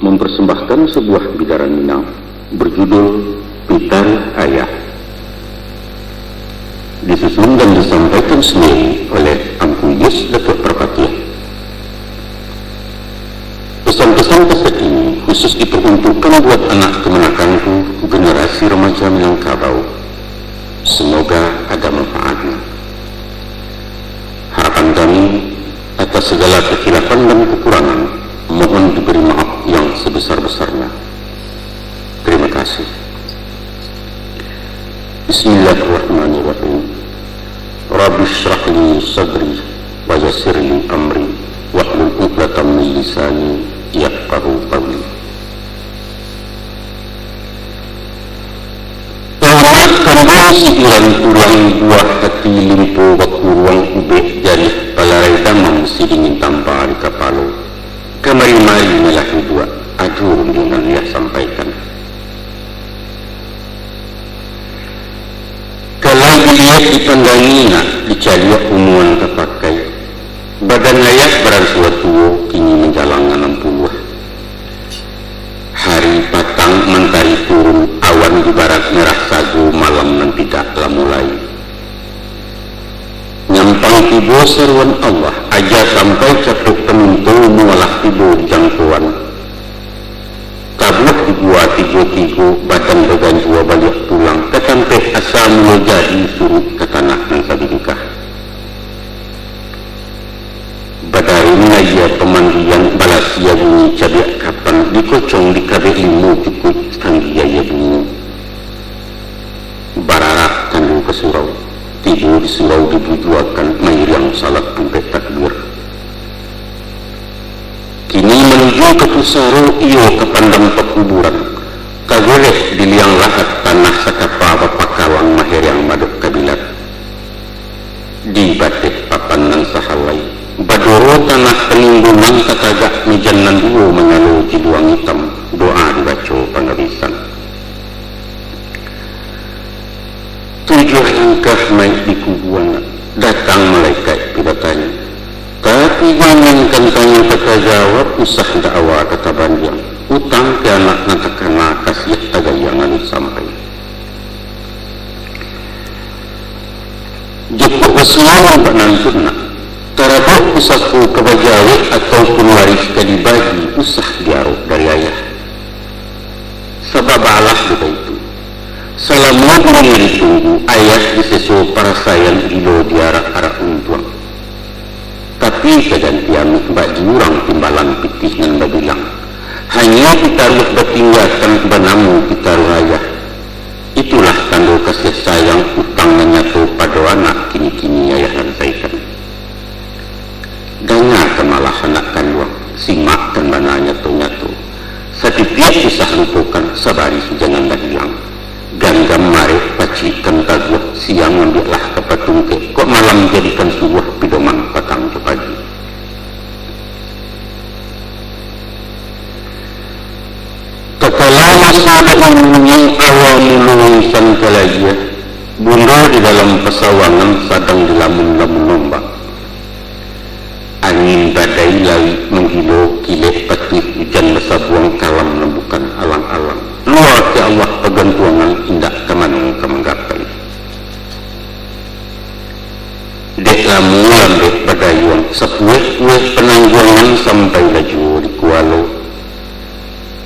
mempersembahkan sebuah bidaran Minang berjudul Pitar Ayah, disusun dan disampaikan sendiri oleh Ampu Yus Datuk Perpatian. Pesan-pesan kaset ini khusus diperuntukkan buat anak kemenakanku, generasi remaja Minangkabau. Semoga ada manfaatnya. Harapan kami, atas segala kekhilafan dan kekurangan, mohon diberi maaf yang sebesar-besarnya. Terima kasih. Bismillahirrahmanirrahim. Rabbi shrah li sadri wa yassir li amri wahlul 'uqdatam min lisani yafqahu qawli. Siulang tulang buah hati limpo waktu ruang ubeh jari palarai damang si dingin tanpa di kapalo. Kamari-mari melahu dua ajur dengan dia sampaikan. Kalau dilihat dipandangi nak dicari umuan terpakai. Badan layak beran suatu kini menjalankan 60. Hari patang mentari turun, awan di barat merah sagu, malam nan tidaklah mulai. Nyampang tibo seruan Allah, aja sampai capuk penuntu mualah tibo jangkauan. Tabuh dibuat tigo-tigo, badan began jua balik tulang, ketampe asal mula jadi surut ke tanah yang sabingkah. Badaruna ia pemandian balasia bunyi cabiak kapan dikocong di kabeh ilmu cukup tanggia ia bunyi. Bararak tandu ke surau, tibu di surau dibujuakan mair yang salat sampai takbir. Kini menuju ke pusaro iyo ke pandang pekuburan, kagoleh di liang lahat tanah sakapa bapakawang mahir yang maduk kabilat. Di batik papan nan sahalai, badoro tanah peninggungan katagak mijan nan duo mengalu jiduang hitam, doa dibaca pangabisan. Tujuh ingkah naik di kubuan, datang malaikat pidatanya. Tapi jangankan tanya kata jawab, usah dakwah kata bandiang. Utang ke anak natakana kasih tagayangan sampai. Jepuk Rasulullah Pak Nantuna, tarabuk usahaku kebajawi ataupun waris dibagi usah diaruk dari ayah. Sebab Allah juga itu. Salamu diri tunggu ayah disesu para sayang ilo diarak-arak untuang. Tapi kegantian mbak jurang timbalan pitih nan babilang. Hanya ditaruh bertinggatan banamu ditaruh ayah. Itulah tanda kasih sayang utang menyatu pada anak kini-kini ayah lansaikan. Dengarkan malah anak kanuang, simakkan mana nyatu-nyatu. Setiap usah lupakan, sabari jangan dah hilang. Ganggam mari pacikan taguh, siang ambillah kepatung ke, kok malam jadikan subuh pidoman patang ke pagi. Tatkala masa umumnya awal mulu sangkalaya, bunda di dalam pesawangan sedang dilamun-lamun ombak. Angin badai lawi menggilo kilek patih hujan besabuang kalam lembukan alang-alang. Luar ke Allah pegantuangan indah kemanung kemenggapai. Dek lamu lambek badayuang sepueh-pueh penangguangan sampai laju di kualo.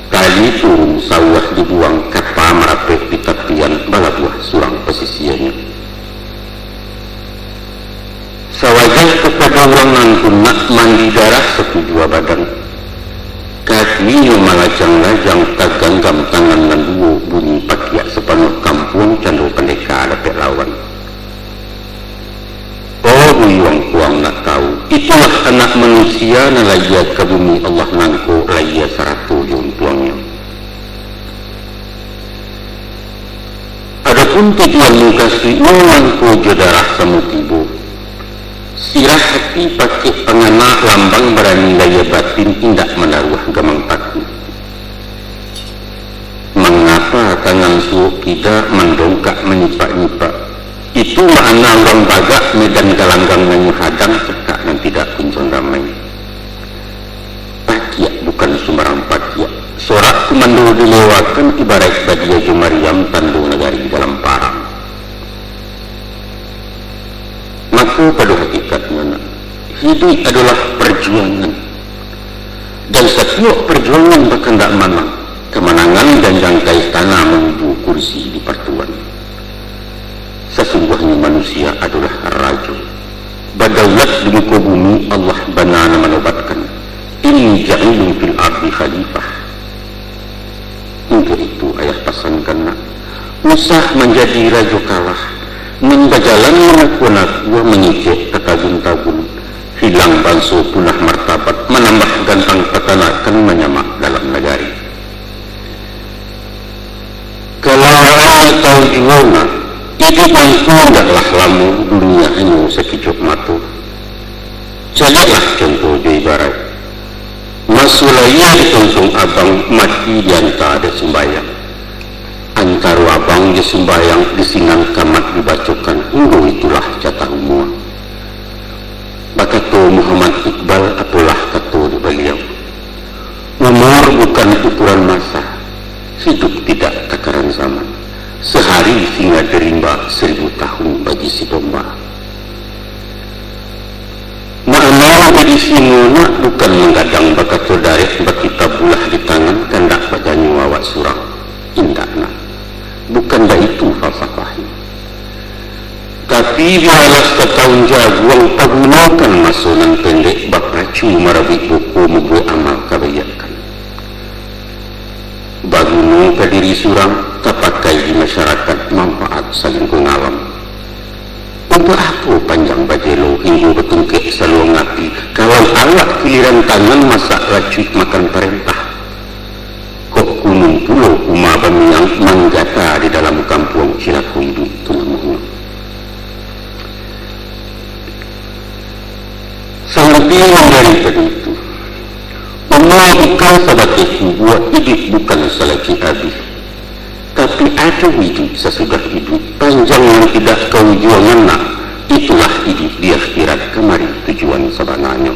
Kali turun sawah dibuang kapa merapek di tepian balabuah surang pesisiannya. Sawajah kepada orang nantun nak mandi darah setujua badan. Kakinya malajang-lajang taganggam tangan nan duo bunyi pakiak sepenuh kampung candu pendeka dapet lawan. Oh buyuang kuang nak tahu, itulah anak manusia na laya ke bumi Allah nangko laya saratu jun tuangnya. Adapun tujuan mengkasih nangko jodarah samutibo. Sirah hati pakai penganak lambang berani daya batin tindak menaruh gamang paku. Mengapa tangan suuk kita mendongkak menyipak-nyipak? Itu makna orang bagak medan galanggang menghadang sekak dan tidak kuncung ramai. Pakiak bukan sembarang pakiak. kalau dilewatkan ibarat Badia Jumariam tandu negari dalam parang. Maka pada hakikatnya hidup adalah perjuangan, dan setiap perjuangan bahkan tak menang. Kemenangan dan jangkai tanah menuju kursi di pertuan. Sesungguhnya manusia adalah raja. Badaulat di muka bumi Allah banana menobatkan. Inni ja'ilun fil ardi khalifah. Untuk itu ayah pasankan nak. Usah menjadi raja kalah. Menjajalan menaku-naku mengicik ketagun-tagun. Hilang bangsa punah martabat. Menambah gantang petanakan menyamak dalam negari. Kalau orang tahu gimana, itu bangku tidaklah lama dunia hanya sekejap mata. Carilah contoh di ibarat. Masulaya ditonsong abang mati di antara ada sembayang. Antara abang di sembayang disinang kamat dibacakan. Itulah jatah umur. Kata Muhammad Iqbal apalah kata di beliau. Umur bukan ukuran masa. Hidup tidak takaran zaman. Sehari singa derimba 1000 tahun bagi si domba. Makna jadi singa bukan menggadang bakat sodarik bagi tabulah di tangan kandak badannya wawat surang. Indahna. Bukan dah itu falsafahnya. Tapi biarlah setahun jaguang pergunakan masunan pendek bapracu marabi buku membuat amal kebayakan. Bagunu ke diri surang terpakai di masyarakat manfaat saling pengalam. Untuk apa panjang bajelo hingga bertungkik saluang api kalau alat giliran tangan masak racik makan perintah. Kok gunung pulau umah bamiang manggata di dalam kampung Cilaku hidup itu namanya. Sampai daripada itu Allah bukan sebagai buat hidup bukan selagi habis, tapi ada hidup sesudah hidup panjang yang tidak kau juangan nak. Itulah hidup di akhirat kemari tujuan sebenarnya.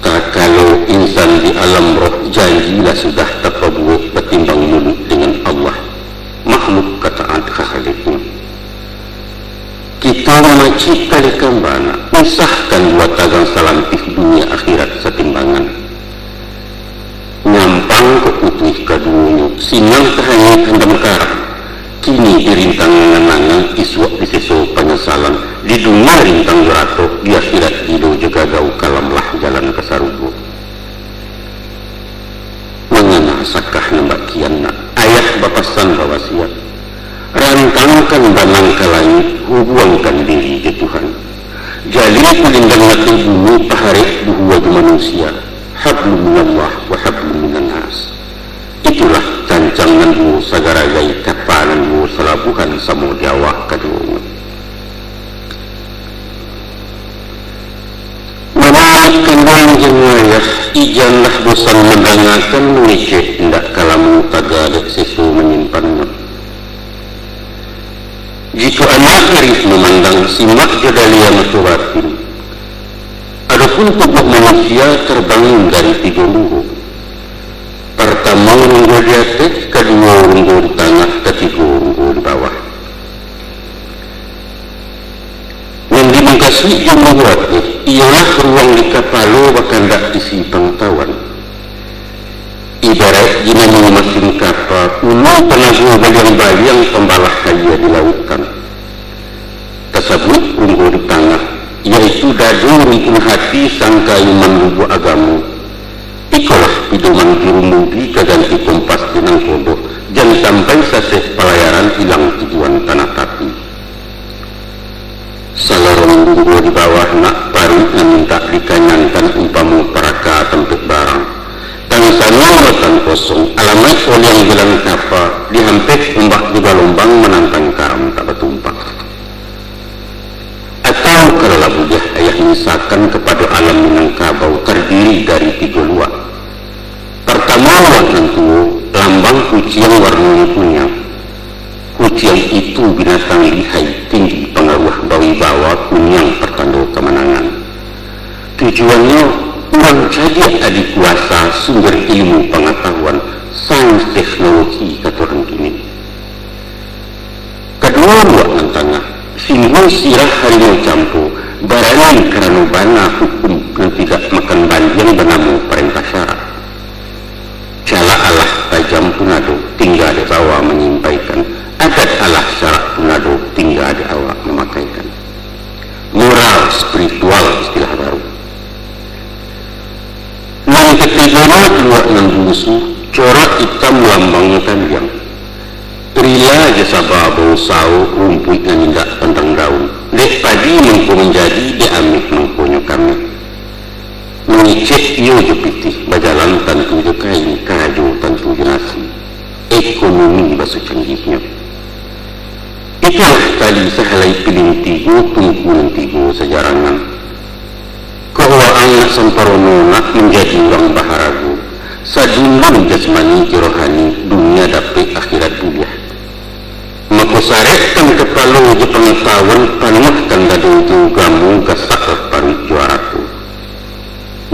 Tak kalau insan di alam roh janjilah sudah terpabuat bertimbang mulut dengan Allah, makhluk kataat khaliknya. Kita mencipta di kembana, usahkan buat tagang salantif dunia akhirat setimbangan. Nyampang ke putih keduanya, sinang terhanya kendam karang. Kini dirintang mengenangan iswak diseso penyesalan. Di dunia rintang jurato, di akhirat hidup juga gau kalamlah jalan kesarubu. Mengenal sakah nembak kian nak, ayah bapasan bawasiat. Rantangkan banang ke langit, hubungkan diri ke Tuhan. Jalil pelindang mati bumi paharik buhuwa di manusia. Hablum minallah wa hablum minannas. Itulah cancanganmu sagaragai kapananmu selabuhan samo Jawa keduanya. Menamakan wanjeng ayah, ijanlah bosan mendengarkan mengicik hendak kalamu tagalik sesu menyimpannya. Jika anak arif memandang simak jadalia maturatin, adapun tubuh manusia terbangun dari 3 luhur. Pertama runggu di atas, kedua runggu di tengah, ketiga runggu di bawah. Yang dimengkasih yang membuatnya ialah ruang di kepala bahkan tak isi pengetahuan. Ibarat jika mesin kapal kuno penagu bayang-bayang pembalah kaya dilautkan. Tersebut runggu di tengah, yaitu dadu rumpun hati sangka iman lubu agamu. Ikulah pidoman jurumudi keganti kompas dinang kodoh, jangan sampai sasih pelayaran hilang tujuan tanah tapi. Salarong runggu di bawah nak paru minta dikanyankan umpamu peraka tempat barang. Tangsanya matan kosong, alamat oleh yang bilang kapal, dihampir ombak juga lombang menantang karam tak bertumpang. Atau kalau bujah ayah misalkan kepada alam Minangkabau terdiri dari 3 luar. Pertama warna tua, lambang kucing warnanya punya. Kucing itu binatang lihai, tinggi pengaruh bawi bawa kunyang pertanda kemenangan. Tujuannya uang orang cadia adi kuasa sumber ilmu pengetahuan sains teknologi katoran kini. Kedua buat nan tengah simbol sirah harimau campu barani karena bana hukum yang tidak makan banjang benamu perintah syarat. Cala Allah tajam punado tinggal di bawah menyampaikan, adat Allah syarat punado tinggal di awak memakaikan. Moral spiritual istilah baru. Yang ketiga keluar nan musuh corak hitam lambang tanjang. Rila jasa bau sau rumput dan indak pandang daun. Dek padi mengko menjadi diamik mengkonyo kami. Mengicek iyo je pitih bajalan tantu je kain kaju tantu je nasi. Ekonomi basu canggihnya. Itulah kali sehalai piling tigo tungkunan tigo sejarangan. Bahwa anak samparono nak menjadi orang baharagu. Sadunun jasmani jirohani dunia dapat akhirat buliah. Maka sarekan kepala je pengetahuan panahkan dadu jugamu gasak parit juaraku.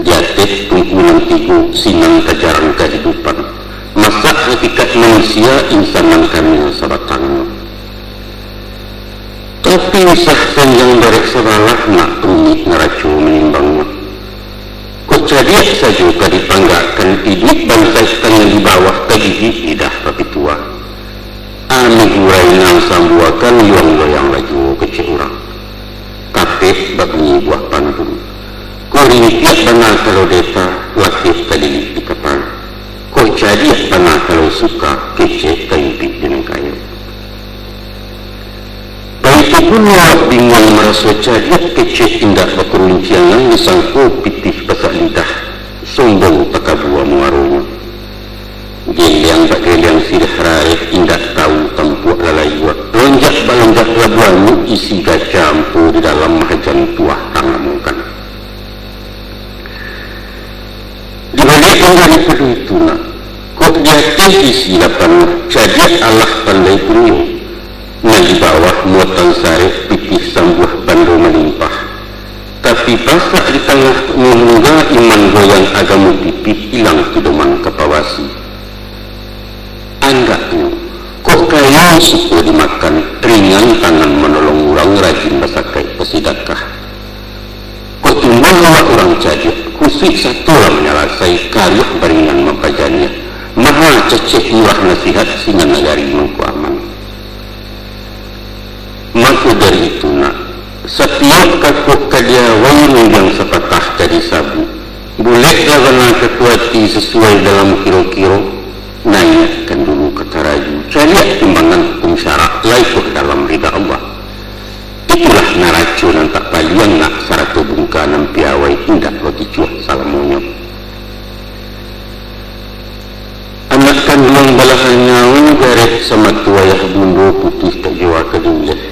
Jatih tungkunan tigo sinang kejarang kehidupan. Masa hakikat manusia insanan kami sabatang. Tapi usah panjang darek sabalah nak rumit neracu menimbangnya. Kok jadi saja kadipanggakan hidup bangsa setengah di bawah kegigih lidah tapi tua. Ami gurai nang sambuakan yuang goyang laju kecil orang. Tapi bakni buah pandun. Kok rintiak benar kalau deta wakif tadi di kapal. Kok jadi benar kalau suka kecil kaimpi dengan kayu. Itu pun awak bingung merasa cadiat kecil indah berkeruncian yang disangkut pitih pasak lidah sombong takabua muarunya geliang bak geliang sidah raih indah tahu tempuak lalayuak lonjak balonjak labuanmu isi gacampu di dalam mahajan tuah tangamukan dibalik dari pedu itu nak kok jatuh isi lapan cadiat Allah pandai punya. Nah di bawah muatan sarif pitih sambuh bandu melimpah. Tapi pasak di tengah menunggang iman goyang agamu pipih hilang pedoman kepawasi. Anggaknya, kok kaya suku dimakan ringan tangan menolong orang rajin basakai pesidakah. Kok tumbuh orang cadia khusus satu orang menyalasai karya beringan mempajanya. Maha cecek murah nasihat singa nagari mengku aman. Maka dari itu nak setiap kakuk kadiawan yang sepatah jadi sabu bolehlah benar kekuati sesuai dalam kiro-kiro naikkan dulu kata raju cariat timbangan hukum syarak laikut dalam rida Allah. Itulah naracu dan tak paliang nak syarat bungkanan piawai indah bagi cuah salamunya. Anak kandung belahan nyawa garet sama tuayah bumbu putih terjiwa kedulih.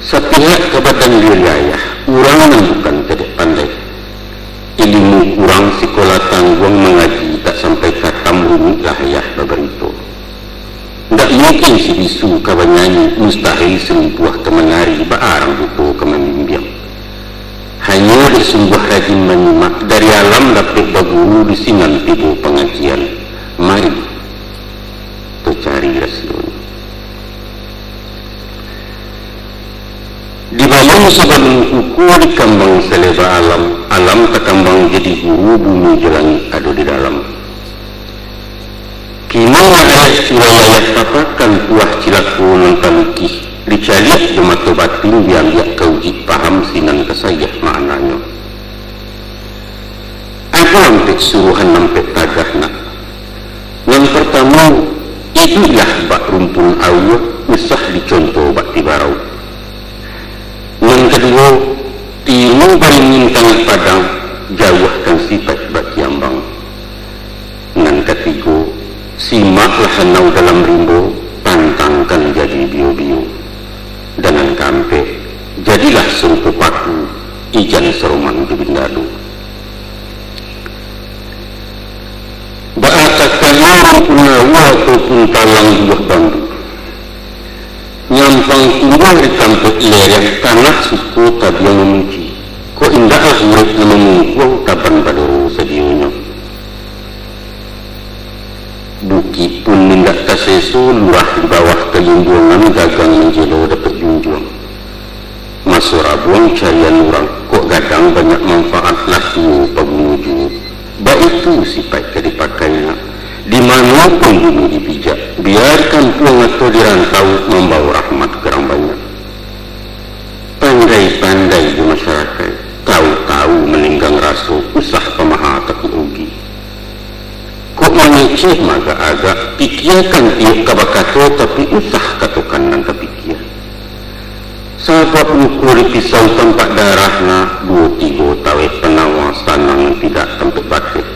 Sepihak kebadan wilayah, orang yang bukan tidak pandai. Ilmu kurang sekolah tanggung mengaji tak sampai katam rumit lahayah beberito. Tak mungkin si bisu kawan nyanyi mustahil sembuah kemenari barang butuh kemembimbing. Hanya disungguh rajin menyimak dari alam dapat berguru di sinan tibu pengajian. Mari tercari rasional. Di balang sebelum kuku di kambang seleba alam, alam terkambang jadi guru bumi jalan ada di dalam. Kini ayat surayat papakan kuah cilaku nantalukih, dicaliak jematu batin biar kau jik paham sinan kesayah maknanya. Ada hampir suruhan nampek tagah nak. Yang pertama, itulah bak rumpun awak usah dicontoh bak tibarau. Yang kedua, timu beringin tangan padang, jauhkan sifat baki ambang. Yang ketiga, simaklah hanau dalam rimbo, pantangkan jadi bio-bio. Dengan kampe, jadilah sungkup paku, ijan serumang di bindadu. Baatakan orang punawa ataupun talang buah bambu. Nyampang tumbuh di kampung lereng tanah suku tabiang memuji. Ko indah murid nama mungkuang tak menjelo dapat junjung. Masura buang carian orang kok gadang banyak manfaat laku penguju. Baik itu sifat ke dipakainya. Dimanapun bumi dipijak, biarkan puang atau dirantau membawa rahmat kerang banyak. Pandai-pandai di masyarakat, tahu-tahu meninggang rasu usah pemaha tapi rugi. Kok mengeceh maka agak pikirkan tiap kabakato tapi usah katokan dan kepikir. Sahabat mengukur pisau tempat darahnya 2-3 tawe penawas tanang tidak tempat batik.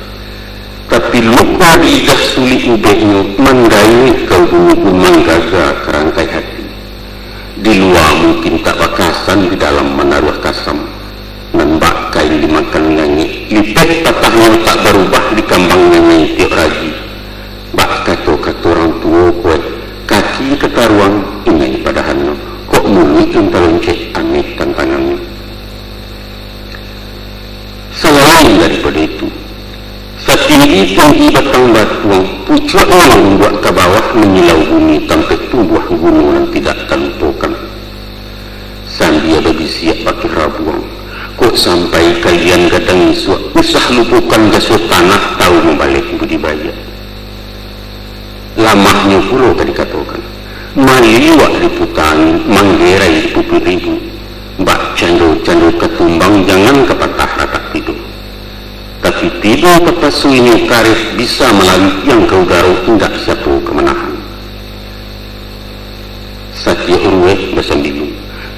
Tapi lupa diidah sulit ubeknya mandai kau bumi menggaga kerangkai hati. Di luar mungkin tak bakasan, di dalam menaruh kasam. Nan bakai dimakan nyanyi, lipet patahnya tak berubah di kambang nyanyi tiap raji. Bak kata orang tua kue, kaki ketaruang inai padahannya. Kok mulut yang terloncek aneh tantangannya. Selain daripada itu, setinggi-tinggi batang batuang, pucuknya membuat ke bawah menyilau bumi sampai tubuh gunung yang tidak tentukan. Sambil bagi siap pakai rabuang, kok sampai kalian gadang suak usah lupukan gasut tanah tahu membalik budidaya. Lamahnya pulau tadi katakan, maliwak diputangi, manggerai dipupur ribu, bak candul-candul ketumbang jangan kepatah rata tidur. Tapi tiba pepasu ini karif bisa melalui yang kau garau tidak siapa kemenahan. Satya urwe bersambilu,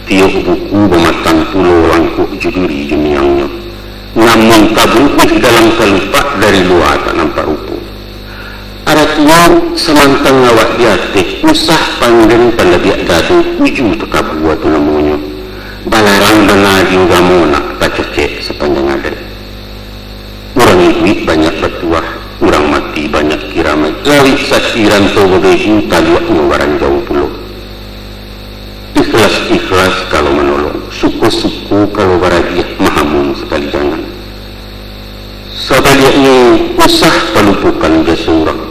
tiap buku bermatan pulau langkuk juduri juniangnya. Namun kabukih dalam kelupak dari luar tak nampak rupa. Artinya semantang awak diatik, usah pandang pada biak dadu, uju tekabu tu namanya. Balarang benar juga nak tak cecek sepanjang ada. Orang hidup banyak bertuah, orang mati banyak kiramat. Lawik saksi rantau begitu taluak ngewaran jauh pulau. Ikhlas-ikhlas kalau menolong, suku-suku kalau baragiah, mahamun sekali jangan. Sebaliknya usah pelupukan jasa orang.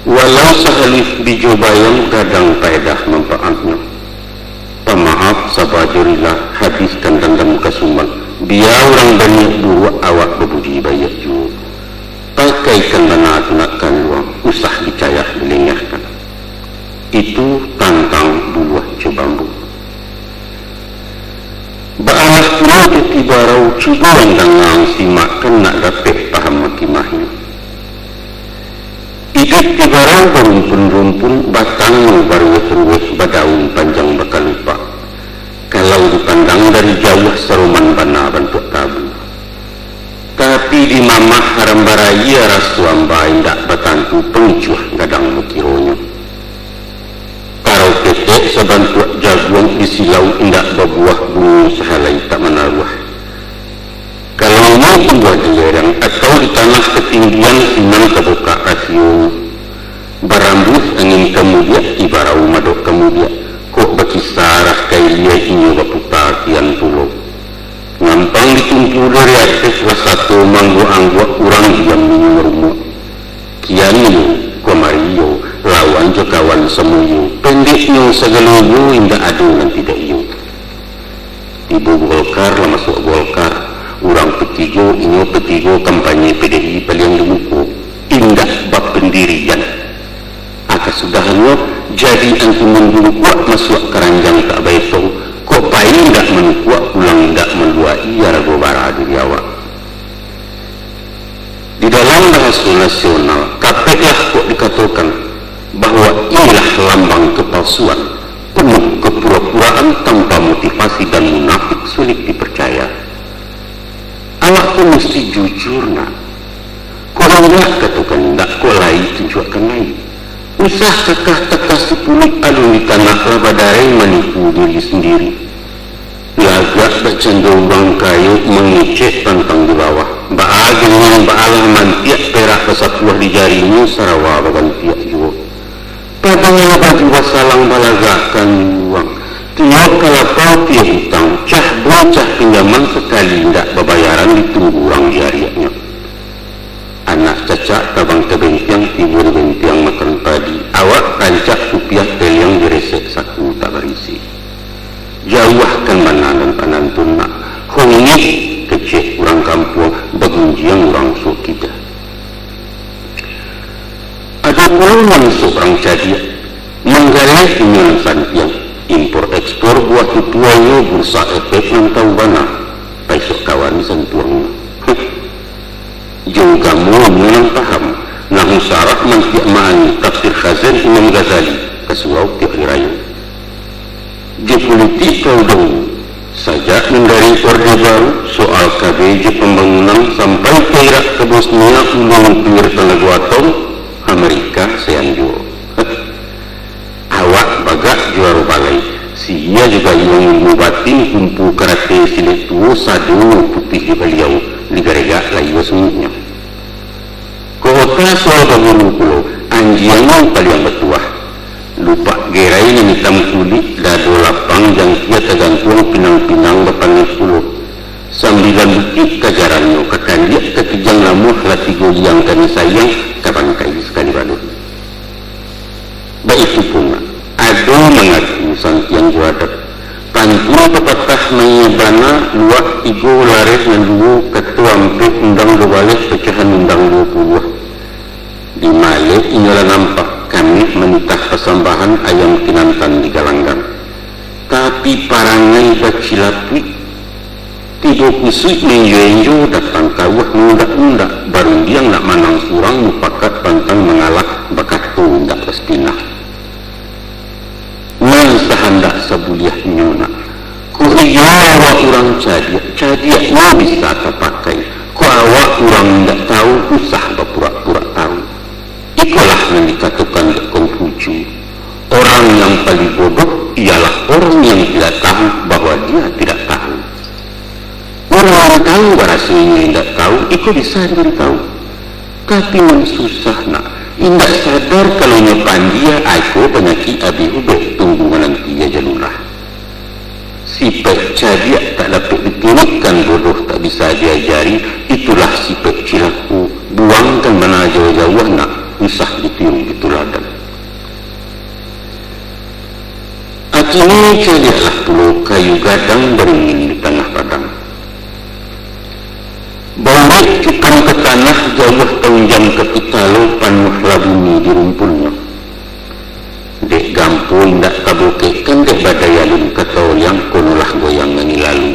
Walau sehalif bijobayang gadang faedah manfaatnya. Pemaaf sabajurilah habiskan dendam kesumbang. Biar orang banyak dua awak berbudi bayak juga. Pakaikan benar tunakkan luang, usah dicayah dilenyahkan. Itu tantang buah cobambu. Baalah pula jati barau cuba dengan simakkan nak dapat paham makimahnya. Idik tibarau berumpun-rumpun batang berweh-weh badaun panjang bakal lupa. Kalau dipandang dari jauh seruman bana bentuk tabu. Tapi di mamah haram baraya rasuamba indak batantu pencuah gadang mukironya. Kalau ketek sebantuak jaguang di silau indak berbuah bunyi sehalai tak menaruh. Kalau mau buat di lereng atau di tanah ketinggian sinan kebuka rasio. Barambus angin kemudian ibarau madok kemudian. Kok berkisarah kaya ini berputar kian pulau. Ngampang ditumpu dari atas satu manggu-angguak kurang diam minum rumah. Kian ini komariyo lawan jekawan semuyo. Pendeknya segeluyo indah adu dan tidak iyo. Ibu Golkar lah masuk Golkar. Orang petigo inyo petigo kampanye PDI paling dimuku. Indah bab pendirian. Kesudahannya jadi anti mendulu kuat masuk keranjang tak baik tahu kok paling tak menukuat pulang tak mendua ia ragu bara diri awak. Di dalam bahasa nasional KPK kok dikatakan bahwa inilah lambang kepalsuan, penuh kepura-puraan tanpa motivasi dan munafik sulit dipercaya. Awak pun mesti jujur nak. Kok enggak katakan tak kok lain tunjukkan lain. Usah tekah-tekah sepulik alun di tanah labadai menipu diri sendiri. Lagak bercendung bang kayu mengicek pantang di bawah. Baagin yang baalah mantiak perak kesapuah di jarinya sarawa bagantiak juga. Padahal bagi wasalang balagakan uang. Tiap kalapau tiap hutang, cah bocah pinjaman sekali tidak berbayaran ditunggu orang jariaknya. Anak cacak tabang tebentiang tibur bentiang makan padi. Awak rancak rupiah yang diresek saku tak berisi. jauhkan mananan panantun nak hongi kecek orang kampung bagunjiang orang sukida. Ada orang seorang cadia menggalak inyon santiang impor ekspor buah tutuannya bursa efek yang tahu bana paisok kawan santuang jauh kamu yang paham nah syarat mantiak mani tafsir Khazin Imam Ghazali kasuau tiap rayu di politik kau dong sajak dari Orde Baru soal KBJ pembangunan sampai kira ke Bosnia ulung pinggir Tenaga Atom Amerika seanjo awak bagak juara balai sia juga yang membatin kumpu karate siletu sadu putih di beliau di garega layu semuanya kota soal bangun pulau anjian paling betuah lupa gerai yang hitam kulit dado lapang yang kia tergantung pinang-pinang depan pulau 9 bukit kajarannya kekandiak ketijang lamuh lati goyang kami sayang kapan kai sekali balut baik itu pun ada mengaku santiang juadat pantun pepatah menyebana luak igo laris ngeluo ketua ampik undang dewales pecahan undang 20 di Malik inilah nampak kami menitah persembahan ayam kinantan di Galanggang tapi parangai bacilapui tiba kusui menjuenjo datang kawah mundak-mundak baru dia nak manang surang mupakat pantang mengalah bakat tundak respinah sahandak sebuliah nyona ku iyawa orang cadia mau bisa terpakai ku awak orang tidak tahu usah berpura-pura tahu itulah yang dikatakan Konghucu orang yang paling bodoh ialah orang yang tidak tahu bahwa dia tidak tahu orang yang tahu rasanya tidak tahu itu bisa diberitahu tapi yang susah nak indah sadar kalau nyepan dia aku penyakit abi ubed tunggungan dia jalulah sifat cadia tak dapat diturutkan bodoh tak bisa diajari itulah sifat cilaku buangkan mana jauh-jauh nak usah ditiru dituladan akhirnya cadialah pulau kayu gadang beringin di tengah padang balik cukang ke tanah jauh tunjang ke pitalo panuhlah bumi di rumpulnya dek gampu indak kabukekan dek badayalun katau yang konulah goyang ngani lalu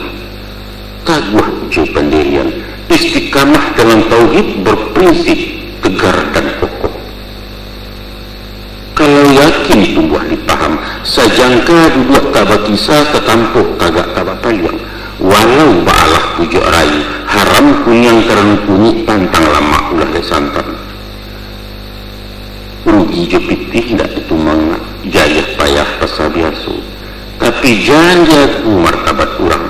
kaguh uju pendirian istiqamah dalam tauhid berprinsip tegar dan kokoh kalau yakin tumbuh dipaham sajangka duduk tabak kisah ketampuh kagak tabak paliang walau ba'alah pujuk rayu haram kunyang terang kunyi pantang lama ulah lesantan rugi jepitih tidak ditumang jayah payah pasabiasu tapi jangan jagu martabat kurang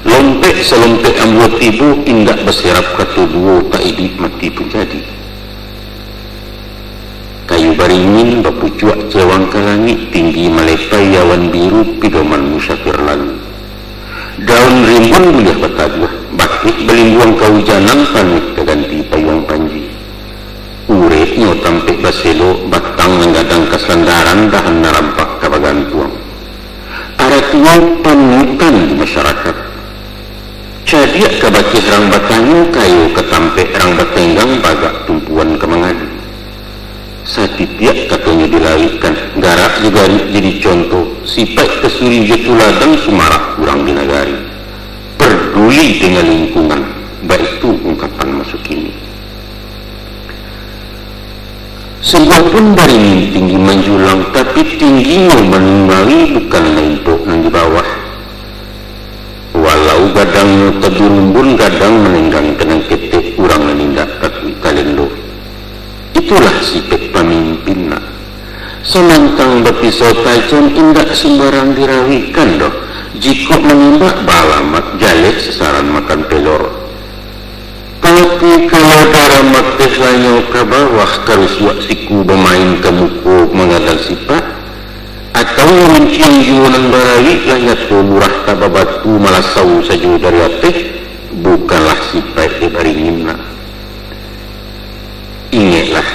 lompek selompek ambuat ibu indak berserap katu duo tak idip mati penjadi kayu baringin bapucuak cewang ke langit tinggi malepai awan biru pidoman musyafir lalu daun rimbun buliah bataduah batik belingguang kehujanan panik keganti payung panji uretnya tampik baselo batang menggadang kesandaran dahan narampak kabagantuang aratinya panutan di masyarakat cadiak kabaki rang batanyu kayu ketampik rang batenggang bagak tumpuan kemangadu satitiak katanya dilarikan garak juga jadi contoh sifat kesuri jetuladang sumarak kurang di nagari peduli dengan lingkungan baik itu ungkapan masuk ini sebuah pun dari tinggi menjulang tapi tingginya menimbangi bukan lempok yang di bawah walau gadangnya terburumbun gadang menenggang tenang ketek kurang menindak tapi kalian lo itulah sifat pemimpin nak semantang berpisau tajam indak sembarang dirawikan doh jika menimbak balamat jalek sesaran makan pelor tapi kalau darah mates lanyau ke bawah terus buat siku bermain ke muku mengadal sifat atau mencium jualan barawi lanyat murah tababatu malah sau saja dari ateh bukanlah sifat dibaringin nak ingatlah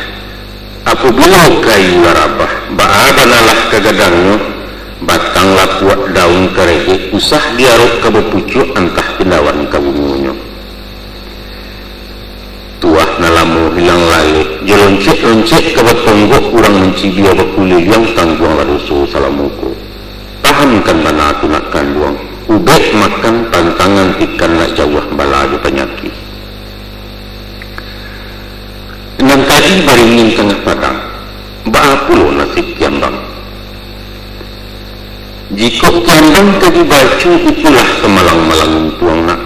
apabila kayu larabah baabanalah kegadangnya batang lapuak daun karege usah diarok kabepucuk antah pindawan kabungunyo. Tuah nalamu hilang lale jeloncek-loncek kabetonggok urang mencibia bekuli yang tangguang ladusu salamuku. Pahamkan mana aku nak kanduang ubek makan pantangan ikan nak jauh balaju penyakit. Nang tadi beringin tengah padang baapulo nasib kiambang. Jika kiambang tadi bacu itulah semalang-malang tuang nak.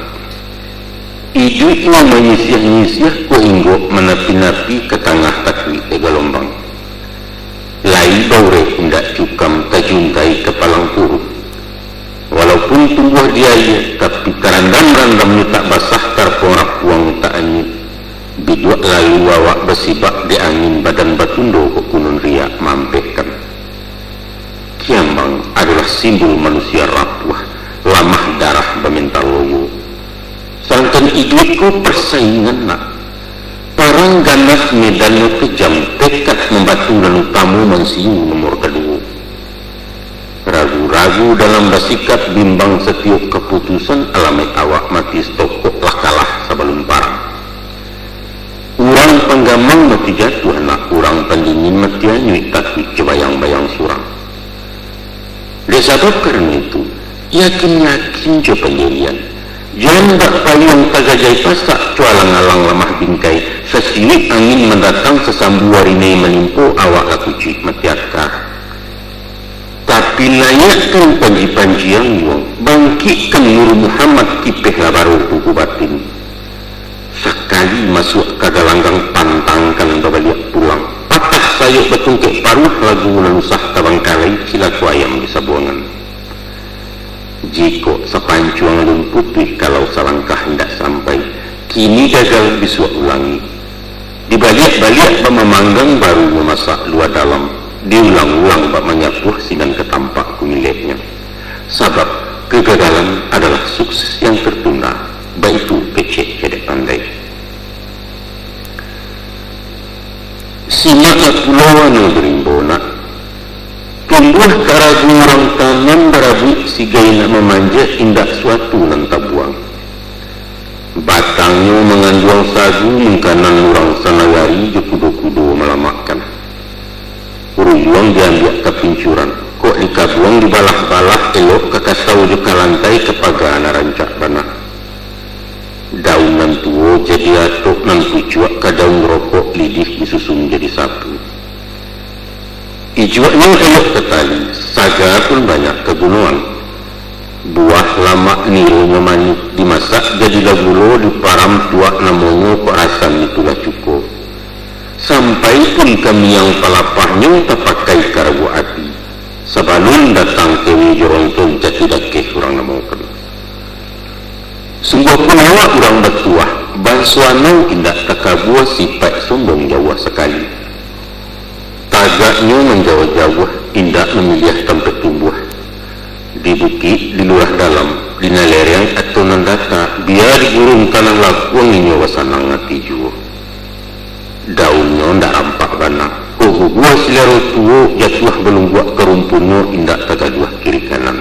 Iduknya menyisiah-nyisiah ku inggo menapi-napi ke tengah takwi galombang. Lai baure hendak cukam tajuntai ke palang puru. Walaupun tumbuh dia tapi karandam-randamnya tak basah tarpongak uang tak anyit. Bidua lalu wawak bersibak di angin badan batundo ke kunun riak mampekkan. Kiambang adalah simbol manusia rapuh, lamah darah bemental loyo. Sangkan idutku persaingan nak. Parang ganas medannya kejam, tekad membatu dan tamu mensiu nomor kedua. Ragu-ragu dalam bersikap bimbang setiap keputusan alamai awak mati stokok lah kalah sebelum parang. Urang penggamang mati jatuh anak urang pendingin mati anyui takut cebayang-bayang surang. Disebab karena itu yakin-yakin je pendirian jangan tak payung kagajai pasak cualang-alang lemah bingkai sesilik angin mendatang sesambu warine menimpu awak lakuci mati akar. Tapi layakkan panji-panji yang yuang bangkitkan Nur Muhammad kipeh labaru buku batin. Sekali masuk ke galanggang pantangkan babaliak pulang patah sayuk betungkek paruh lagu lalusah tabangkalai cilaku ayam di sabuangan. Jika sepancuang lun putih kalau selangkah hendak sampai kini gagal bisa ulangi. Dibalik-balik memanggang baru memasak luar dalam diulang-ulang bak menyapuh sinan ketampak kumiliknya. Sebab kegagalan adalah sukses yang tertunda. Baitu kecek cedek pandai. Simak pulauan berimbona tumbuh karagu orang tanam berabu si gaina memanjat indah suatu nan tabuang. Batangnya mengandung sagu mengkanan orang sanawari je kudo-kudo melamakan. Uruyuang diambil ke pincuran kok dikabuang dibalah-balah elok kekasau je kalantai kepagana rancak banah. Daunan tuo jadi atuk nan pucuak ke daun rokok lidih disusun jadi sapu. Ijuaknya elok ke tali, saga pun banyak ke gunungan. Buah lama niru memani dimasak jadi lagulo di param tuak namonyo perasan itulah cukup. Sampai pun kami yang palapahnya terpakai karabu api. Sebelum datang ke wijoronton jati dakeh orang namokan. Sungguh pun awak orang bertuah, bansuanau indak takabuah sifat sombong jauh sekali. Tagaknya menjauh-jauh indak memilih tempat tumbuh. Di bukit, di lurah dalam, di nalereng atau nandata, biar digurung tanah lakuang ini wasanang ngati jua. Daunnya ndak rampak banak. Kuhu-gua silaro tuo jatuh belum buat kerumpunnya indak tagaduah kiri kanan.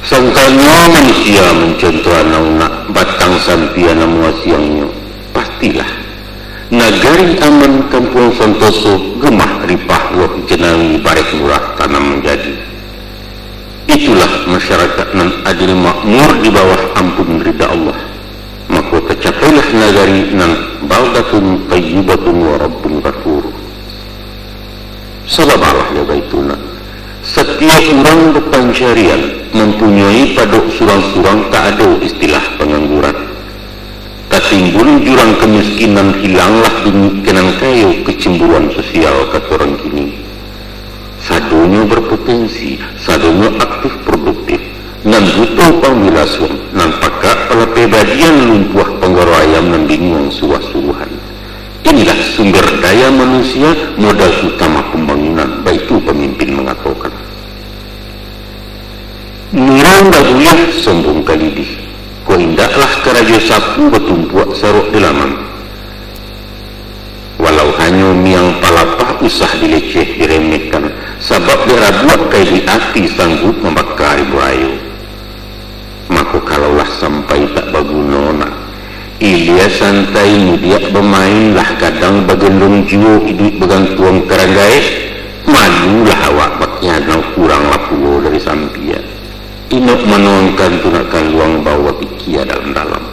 Sangkanya manusia mencontoh anak batang sampian muasiangnya. Pastilah nagari aman kampung Santoso gemah ripah wah jenangi barek murah tanam menjadi. Itulah masyarakat nan adil makmur di bawah ampun ridha Allah. Maka tercapailah nagari nan baldatun tayyibatun wa rabbun ghafur. Sebab Allah ya baituna. Setiap orang berpencarian mempunyai padok surang-surang tak ada istilah pengangguran. Tak timbul jurang kemiskinan hilanglah demikianan kayu kecemburuan sosial kata orang kini. Sadonya berpotensi, sadonya aktif produktif, nan butuh pangwilasun, nan pakak pala pribadian lumpuh penggoro ayam nan bingung suah-suahan. Inilah sumber daya manusia modal utama pembangunan, baitu pemimpin mengatakan. Nurang daguliah sombong kalidih. Ko indaklah keraja sapu bertumpuak saruk di laman. Walau hanya miang palapah usah dileceh diremehkan, Sebab dia buat kaya di hati sanggup membakari buayu. Maka kalaulah sampai tak berguna, Ilya santai dia bermainlah kadang bagendong jiwa hidup bergantuang keranggai, malulah awak baknya kurang lapuo dari sampia. Inok menuangkan tunakan luang bawa pikia dalam-dalam.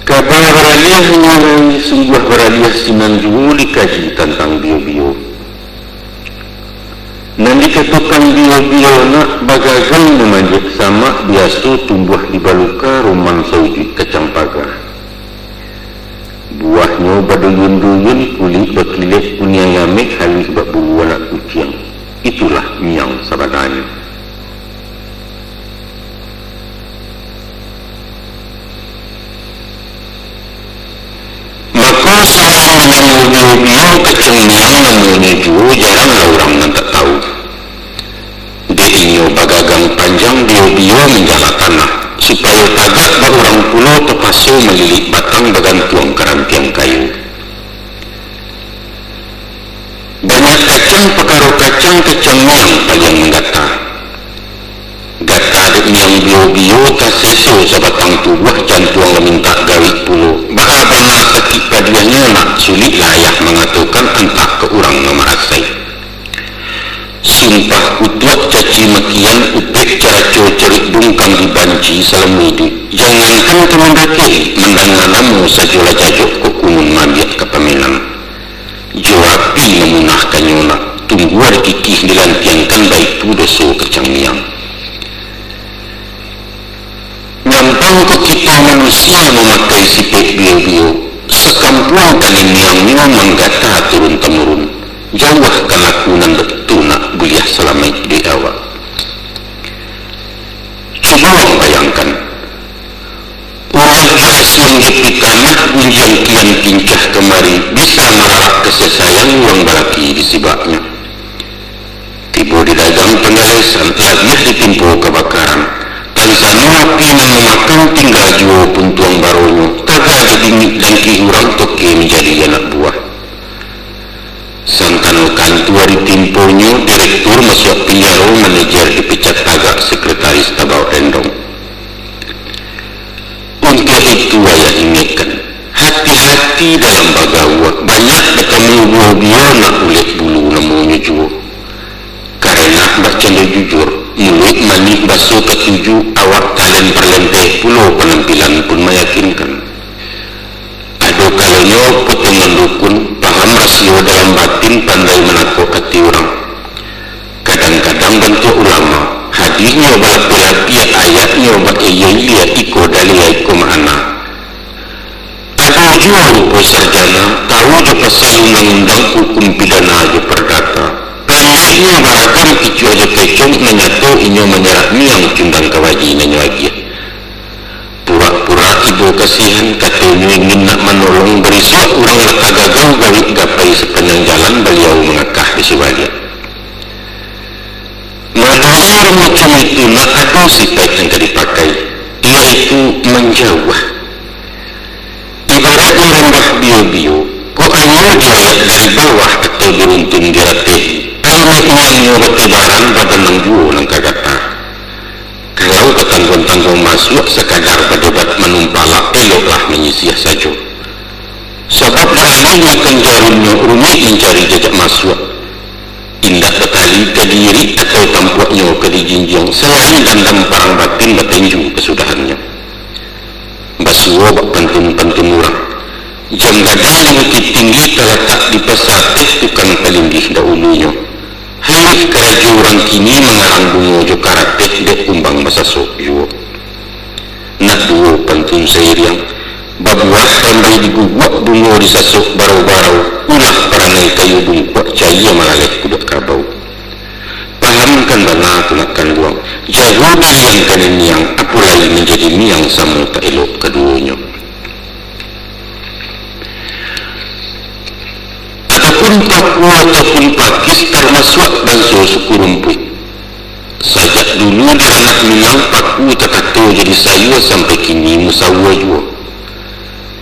Kabar beraliah mengurangi sungguh beraliah sinan jiwa dikaji tentang bio-bio. Dan dikatakan bio-bio nak bagagan memanjat sama biasa tumbuh di baluka roman saujud kacang pagah. Buahnya baduyun-duyun kulit berkilit punya yamek halus berbulu anak kucing. Itulah miang sabananya. Maka saya mengenal bio-bio kacang miang namanya juga jaranglah orang yang tak tahu. Inyo bagagang panjang bio-bio menjala tanah supaya tagak berurang pulau terpasu melilit batang bergantung kerampian kayu. Banyak kacang perkara kacang miang paling menggata. Gata adik miang bio-bio tersesu sebatang tubuh jantuang meminta gawik pulau. Bahaban nak tekik padiahnya nak sulit layak mengatakan entah ke orang memerasai. Sumpah kutuak caci makian upik caco cerit bungkang dibanci salam hidup. Jangankan kemendaki mendanganmu sajola jajok kukunun mabiat kepeminan. Jawapi memunahkan nyona tungguar kikih dilantiankan baik tu doso kacang miang. Nyampang ke kita manusia memakai sipik bio-bio. Sekampuang kali miang-miang menggata turun-temurun. Jauhkan lakunan betul nak buliah selama di awal. Cuba bayangkan, orang biasa di tanah bunjang kian kincah kemari bisa melarak kesesayang uang balaki di sibaknya. Tiba di dagang pengaresan labiah ditimpa kebakaran. Tansana api memakan tinggal jua pun tuang baronyo. Kagak ada dingin dan orang toke menjadi anak buah. Santan kantor ditimponyo direktur masuk penjara manajer dipecat agak sekretaris tabau endong. Untuk itu saya ingatkan hati-hati dalam bagawa. Banyak bertemu bio-bio nak ulit bulu namanya juga. Karena baca jujur mulut manik basuh ketujuh awak kalian perlenteh pulau penampilan pun meyakinkan. Aduh kalanya potong mendukun paham rasio dalam batin pandai menakut hati orang. Kadang-kadang bentuk ulama hadisnya berapi-api ayatnya iya iko dalil iko mana. Ada juga rupa sarjana tahu je pasal undang-undang hukum pidana je perdata. Kayaknya bahkan itu aja kecong menyatu inyo menyerat miang cundang kewajinan lagi. Pura-pura ibu kasihan katanya ingin nak menolong berisua orang nak gagal gawik gapai sepanjang jalan beliau mengakah di sebalik. Madai macam itu nak ada sifat yang dipakai, iaitu menjauh. Ibarat merambah bio-bio, kok ayo dilihat dari bawah atau beruntun di hati. Akhirnya ingin bertibaran bertenang jua langkah kata. Kalau ketanggung-tanggung masuk sekadar berdebat menumpalak eloklah menyisih saja. Sebab lainnya kenjarunya rumit mencari jejak masuk. Indah bertali ke diri atau tampaknya ke dijinjang selain dandam perang batin bertinju kesudahannya. Basuh bak pantun-pantun murah. Jam gadai yang bukit tinggi terletak di pasar teh tukang pelindih dahulunya. Halih kerja orang kini mengarang bunga jo karatek dek kumbang masasok jua. Nak dua pantun seiring babuah rambai diguguk bunga disasok barau-barau ulah perangai kayu bungkuk cahaya malalek kudak kabau. Pahamkan bana tunakan luang jauh biliankan miang apulai menjadi miang samu tak elok keduanya. Adapun Papua ataupun Pakis termasuk bangsa suku rumput. Sajak dulu di anak minang Paku terkata jadi saya sampai kini musawa jua.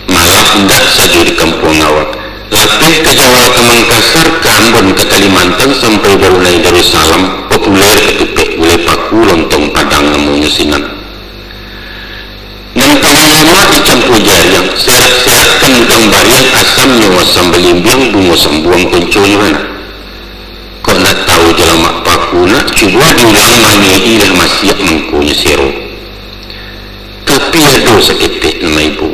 Malah hendak saja di kampung awak. Lapih ke Jawa Tengah ke Ambon ke Kalimantan sampai Brunei Darussalam populer ketupek boleh paku lontong Padang namanya sinan. Yang paling lama dicampur jayang serat-seratkan gambarnya asam nyawa sambal limbiang bunga sambuang konconya. Kau nak tahu jelamak paku nak cuba diulang mani ilah masih mengkunya sero. Tapi ada seketik nama ibu.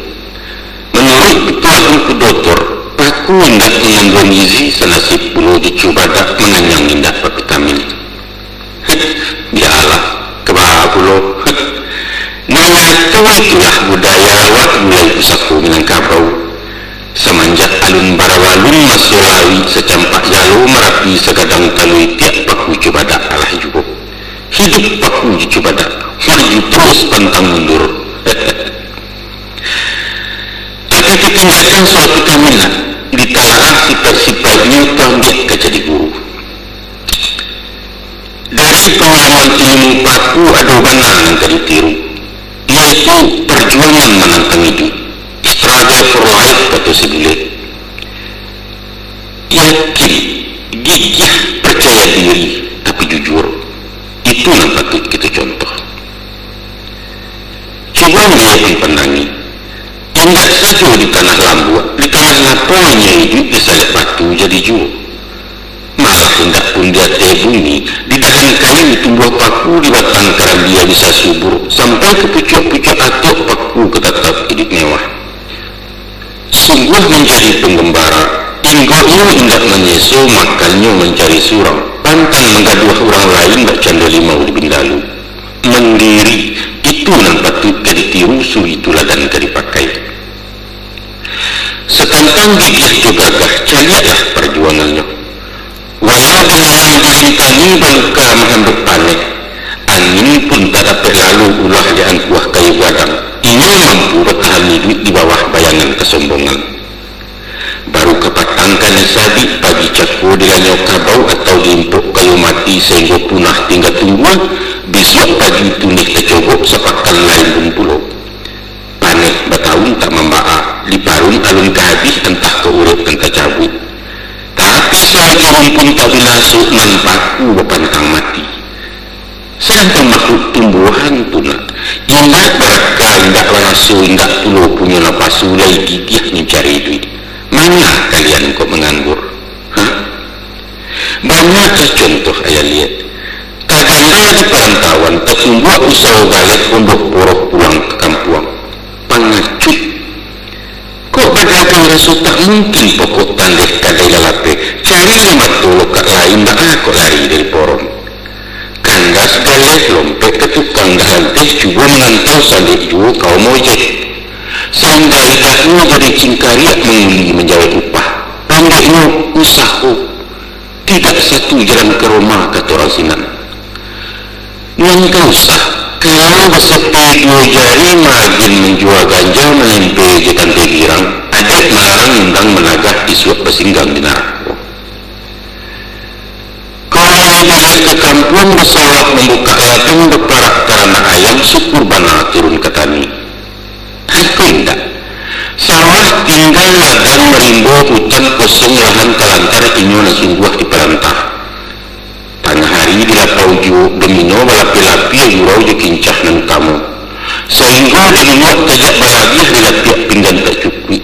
Menurut petualang ke doktor, paku hendak mengandung gizi senasib bulu dicuba dak menganyang indah vitamin. Biarlah kebah pulau. Nanya itulah budaya awak mulai usahaku Minangkabau. Semenjak alun barawalun masulawi secampak jalu Merapi segadang talui tiap paku cuba dak alah juga. Hidup paku cuba dak, maju terus pantang mundur. Akan ditinggalkan suatu kamilan ditelaah sifat-sifatnya tambah kejadi guru. Dari pengalaman ilmu paku ada benar yang ditiru, yaitu perjuangan menantang hidup, struggle for life atau sebulan. Yakin, gigih, percaya diri, tapi jujur, itu yang patut kita contoh. Coba melihat mempandangi, ingat saja di tanah Lambu, di tanah Laponya hidup disalib batu jadi juru. Malah hendak pun dia bumi, di dahan kayu tumbuh paku di batang kerang dia bisa subur, sampai ke pucuk-pucuk atuk paku ketatap hidup mewah. Sungguh menjadi penggembara, inggonya hendak menyesu, makannya mencari surau, pantang menggaduh orang lain bercanda limau di bindalu. Mandiri, itu yang patut ditiru, itulah dan dipakai. Setantang gigih juga gagah, carilah perjuangannya. Walau dengan dilintani bangka mengandung panik, angin pun tak dapat lalu ulah yang kuah kayu gadang. Ini mampu bertahan hidup di bawah bayangan kesombongan. Baru kepatangkan sadik bagi cakur dilanyau kabau atau diimpuk kayu mati sehingga punah tinggal tungguan. Besok pagi tunik tercogok sepakan lain pun pulau. Panik bertahun tak membaak, liparun alun kehabis entah ke urut entah cabut. Tapi selagi rumpun tak binasuk nampakku berpantang mati. Sedangkan makhluk tumbuhan pun ingat beraka, ingat langsung, ingat pulau punya napas sulai gigih mencari duit. Mana kalian kok menganggur? Banyakkah contoh ayah lihat? Kadang-kadang di perantauan tertumbuh usaha balik untuk poroh pulang ke kampung. Pengacut. Kok berdagang rasu tak mungkin pokok tandih kadai lalape. Cari lima tolok kat lain tak kok lari dari poron. Kandas galih lompet ke tukang galih cuba menantau sandik juga kau mojek. Sandai daknya jadi cingkariak menguli menjawab upah. Pandainya usaha. Tidak satu jalan ke rumah kata orang sinan. Yang kau usah, kalau bersepi dua jari magin menjual ganja melimpi di kantin girang, adat melarang undang menagah isuap bersinggang di narako. Kau yang balik ke kampung bersolak membuka ladang berparak teranak ayam syukur bana turun ke tani. Aku indah. Sawah tinggal ladang merimbo hutan kosong lahan telantar inyona sungguh di perantah. Tanah hari di lapau ju domino balapi-lapi gurau ju kincah nan kamu. Sehingga di luar tidak balabiah di lapiak pinggan tak cukup.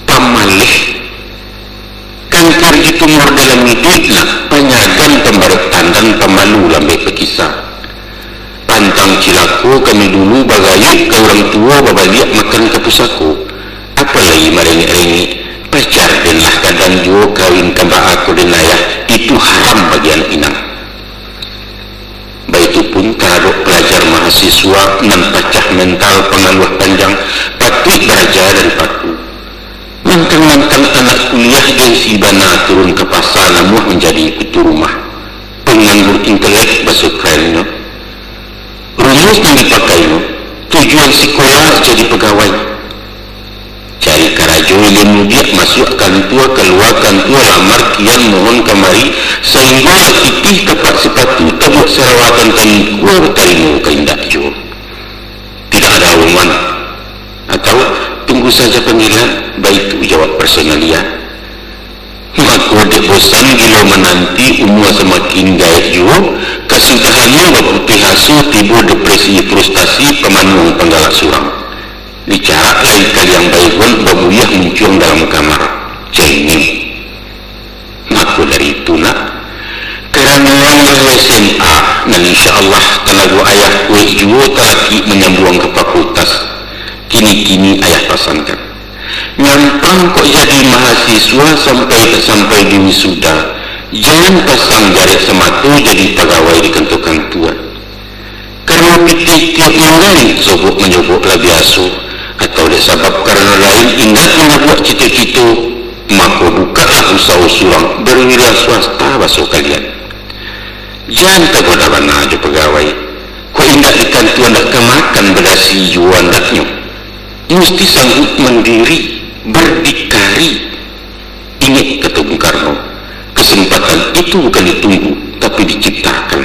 Pamalih. Kanker di tumor dalam hidup nak penyagan pembaretan dan pemalu lambai pekisah. Pantang cilaku kami dulu bagayuk ke orang tua babaliak makan ke pusaku. Apalagi merengek-rengek pacar denlah kadang juga kawin kembang aku dan ayah itu haram bagi anak inang. Baik itu pun kalau pelajar mahasiswa nan pacah mental pengaluh panjang patut belajar dari paku. Mantang-mantang anak kuliah gengsi bana turun ke pasar namuh menjadi kutu rumah. Penganggur intelek basuh kerennya. Rumus yang dipakainya tujuan sekolah jadi pegawai. Cari karajo ilmu dia masuk kantua keluar kantua lamar kian mohon kemari sehingga ipih tepat sepatu tabuk serawatan tengkuar bertarimu keindak jo. Tidak ada uman atau tunggu saja panggilan baik itu jawab personalia. Maka maka dek bosan gila menanti umur semakin gaya juga kesudahannya berputih hasil timbul depresi frustasi pemanung penggalak surang bicara lain kali yang baik pun babuyah muncul dalam kamar cengeng maka dari itu nak kerana orang SMA dan insya Allah tenaga ayah kue juga telaki menyambung ke fakultas kini ayah pasankan nyampang kok jadi mahasiswa sampai di wisuda jangan pasang jarik semata jadi pegawai di kantor-kantor karena pitik tiap orang sobok menyobok lah biasa atau disebab karena lain ingat buat cita-cita maka bukalah usaha surang berwira swasta basuh kalian jangan tergoda aja pegawai kok ingat di kantor anda kemakan berdasi jual andaknya mesti sanggup mandiri berdikari. Ingat kata Bung Karno, kesempatan itu bukan ditunggu tapi diciptakan.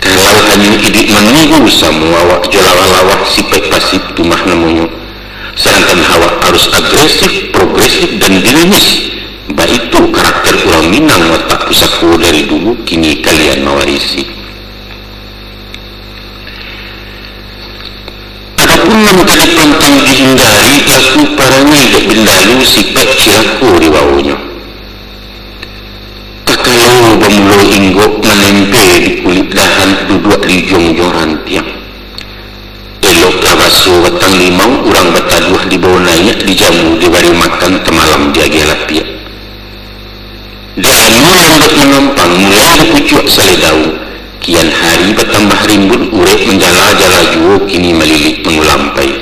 Kalau hanya hidup menunggu semua awak jolawah-lawah sifat pasif tumah namanya sedangkan awak harus agresif, progresif dan dinamis baik itu karakter orang Minang watak pusako dari dulu kini kalian mewarisi. Adapun yang tadi penting dihindari laku paranya hidup berlalu sifat cilaku di bawahnya. Kakalau bermula inggok menempel di kulit dahan duduk di jong-joran tiang. Eloklah basuh batang limau urang bataduh di bawah naik di jamu diberi makan temalam di agelah piak. Dan mulai menumpang mulai pucuk sale daun. Kian hari bertambah rimbun urip menjala-jala jua kini melilit mengulampai.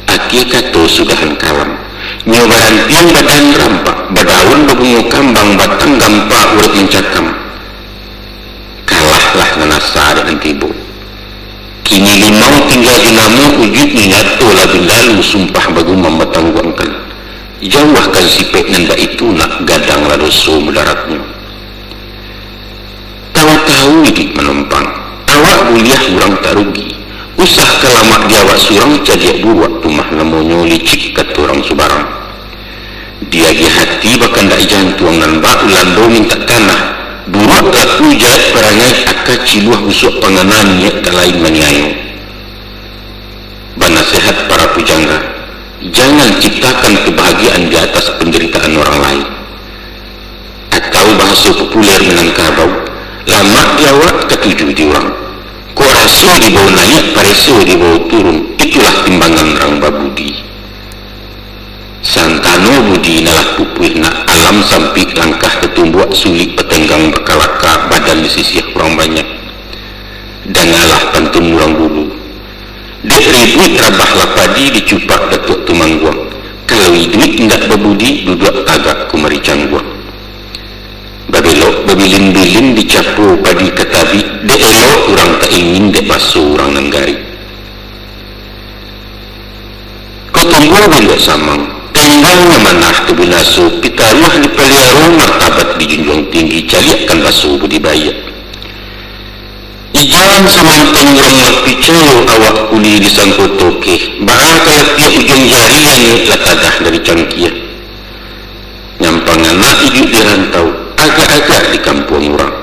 Akhir kata sudahan kalam. Nyobaran tiang badan rampak, berdaun berbunga kambang batang gampak urip mencakam. Kalahlah nanasa dengan tibu. Kini limau tinggal di nama wujud nyatu lagu lalu sumpah bagumam batangguangkan. Jauhkan sipek nanda itu nak gadang ladoso mudaratnya. Tahu hidup menumpang awak buliah urang tak rugi usah kelamak di awak surang jadi buat rumah namanya licik kata orang subarang dia di hati bahkan tak jantung dan bak ulando minta tanah buat laku jat perangai akak ciluah usuk panganannya tak lain maniayo banasehat para pujangga jangan ciptakan kebahagiaan di atas penderitaan orang lain atau bahasa populer Minangkabau lama diawak ketujuh di orang kok rasu di bawah naik pareso di bawah turun itulah timbangan orang babudi santano budi nalah pupuih nak alam sampai langkah ketumbuak sulit petenggang berkalaka badan di sisi orang banyak dan ngalah pantun orang dulu dek ribut rabah padi dicupak datuk tumangguang kalau duit tidak babudi duduk agak kumari cangguang babelok babilin-bilin dicapu padi ketabi dek elok orang tak ingin dek basuh orang nenggari kau tunggu benda samang tenggangnya manah tu binasu pitaruh di pelihara martabat dijunjung tinggi cariakan basuh budibaya ijam semantang orang picayo awak kuli di sangkotoke bakal tiap ujung jari yang latadah dari cangkian nyampang anak hidup di rantau agak-agak di kampung orang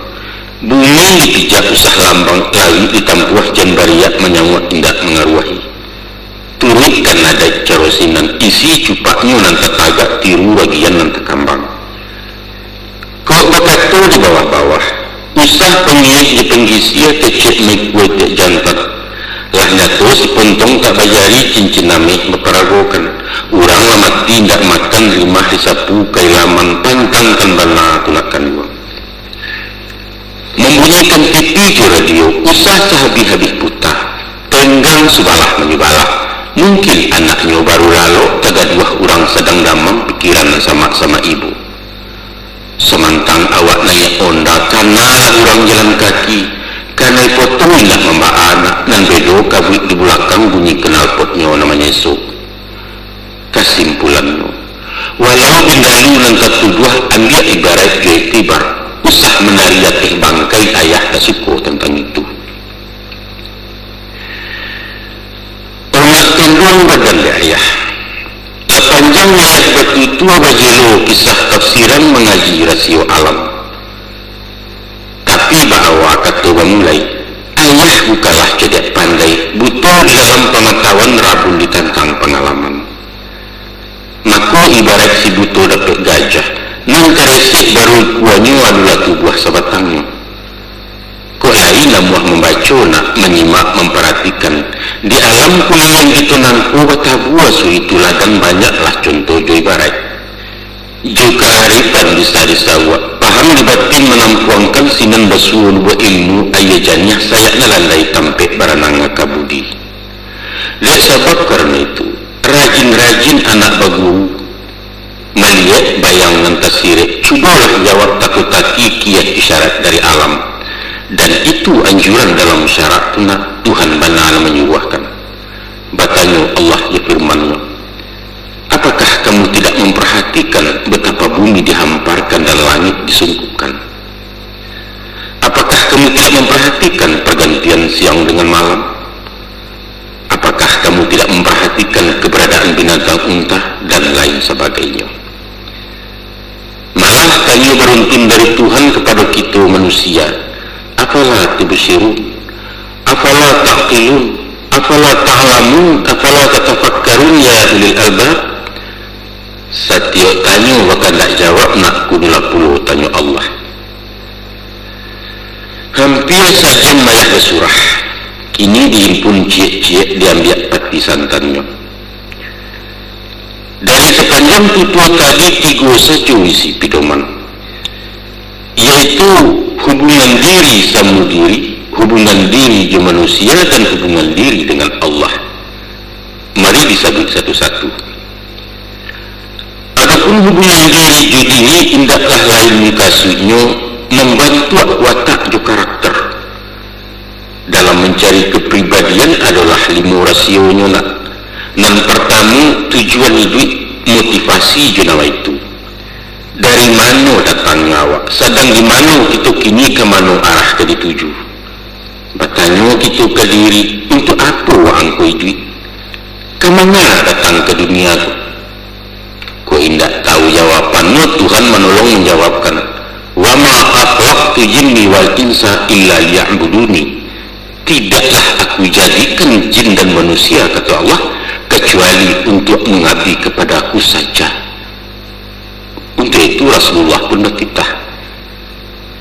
bumi dipijak usah lambang lain ditampuah jambariak menyangwat indak mengaruahi turutkan ada carosinan isi cupaknya nanti agak tiru bagian nanti kambang kau berkata di bawah-bawah usah pemilik di penggisia kecil mekuat jantan lah nyatu si pontong tak bayari cincin namih berperagokan orang mati tidak makan rimah disapu kailaman pantangkan bana tunakan dua membunyikan TV ke radio usah sehabis-habis putah tenggang subalah menyibalah mungkin anaknya baru lalu tagaduah orang sedang damang pikiran sama-sama ibu semantang awak naik onda karena orang jalan kaki karena potong indah membak anak dan bedo kabut di belakang bunyi knalpotnya namanya esok kesimpulannya walau bindalu nangkat tuduh anggap ibarat jahit tibar usah menari datih bangkai ayah tak suko tentang itu orang kandung badan ayah lepas Panjang ayat batu bagilo kisah tafsiran mengaji rasio alam. Tapi bahwa kata mulai ayah bukalah cerdak pandai butuh di dalam pengetahuan rabun ditantang pengalaman. Maka ibarat si butuh dapat gajah nang karesik baru kuahnya adalah tubuh sabatangnya. Kok lain namuah membaca nak menyimak memperhatikan di alam kuliah yang itu nangku batabuah suitulah dan banyaklah contoh jo ibarat juga haripan disa-disawa paham di batin menampuangkan sinan basuun buat ilmu ayajanya saya nalandai tampek barananga kabudi. Lek sebab karena itu rajin-rajin anak bagu melihat bayangan tasirek cubalah jawab takut-taki kiat isyarat dari alam. Dan itu anjuran dalam syarat Tuhan benar menyuahkan. Batanya Allah ya firman-Nya, apakah kamu tidak memperhatikan betapa bumi dihamparkan dan langit disungkupkan? Apakah kamu tidak memperhatikan pergantian siang dengan malam? Apakah kamu tidak memperhatikan keberadaan binatang unta dan lain sebagainya? Malah kami beruntun dari Tuhan kepada kita manusia. Afala tubsirun, afala taqilun, afala ta'lamun, afala tatafakkarun ya ulil albab. Setiap tanya bakal tak jawab nak kunila puluh tanya Allah. Hampir saja mayat bersurah kini dihimpun ciek-ciek diambil pati santannya. Dari sepanjang tutua tadi tiga saja isi pedoman, yaitu hubungan diri sama diri, hubungan diri dengan manusia dan hubungan diri dengan Allah. Mari disebut satu-satu. Adapun hubungan diri jadi ini indahlah lain kasihnya membantu watak jo karakter. Dalam mencari kepribadian adalah 5 rasionya nak. Nan pertama tujuan hidup motivasi jenawa itu. Dari mana datangnya awak, sedang di mana kita kini ke mana arah ke dituju. Bertanya kita ke diri, untuk apa awak angkau hidup? Ke mana datang ke dunia tu? Kau indak tahu jawapannya, Tuhan menolong menjawabkan. Wa ma khalaqtu jinni wal insa illa liya'buduni. Tidaklah aku jadikan jin dan manusia, kata Allah, kecuali untuk mengabdi kepada aku saja. Untuk itu Rasulullah pun berkata,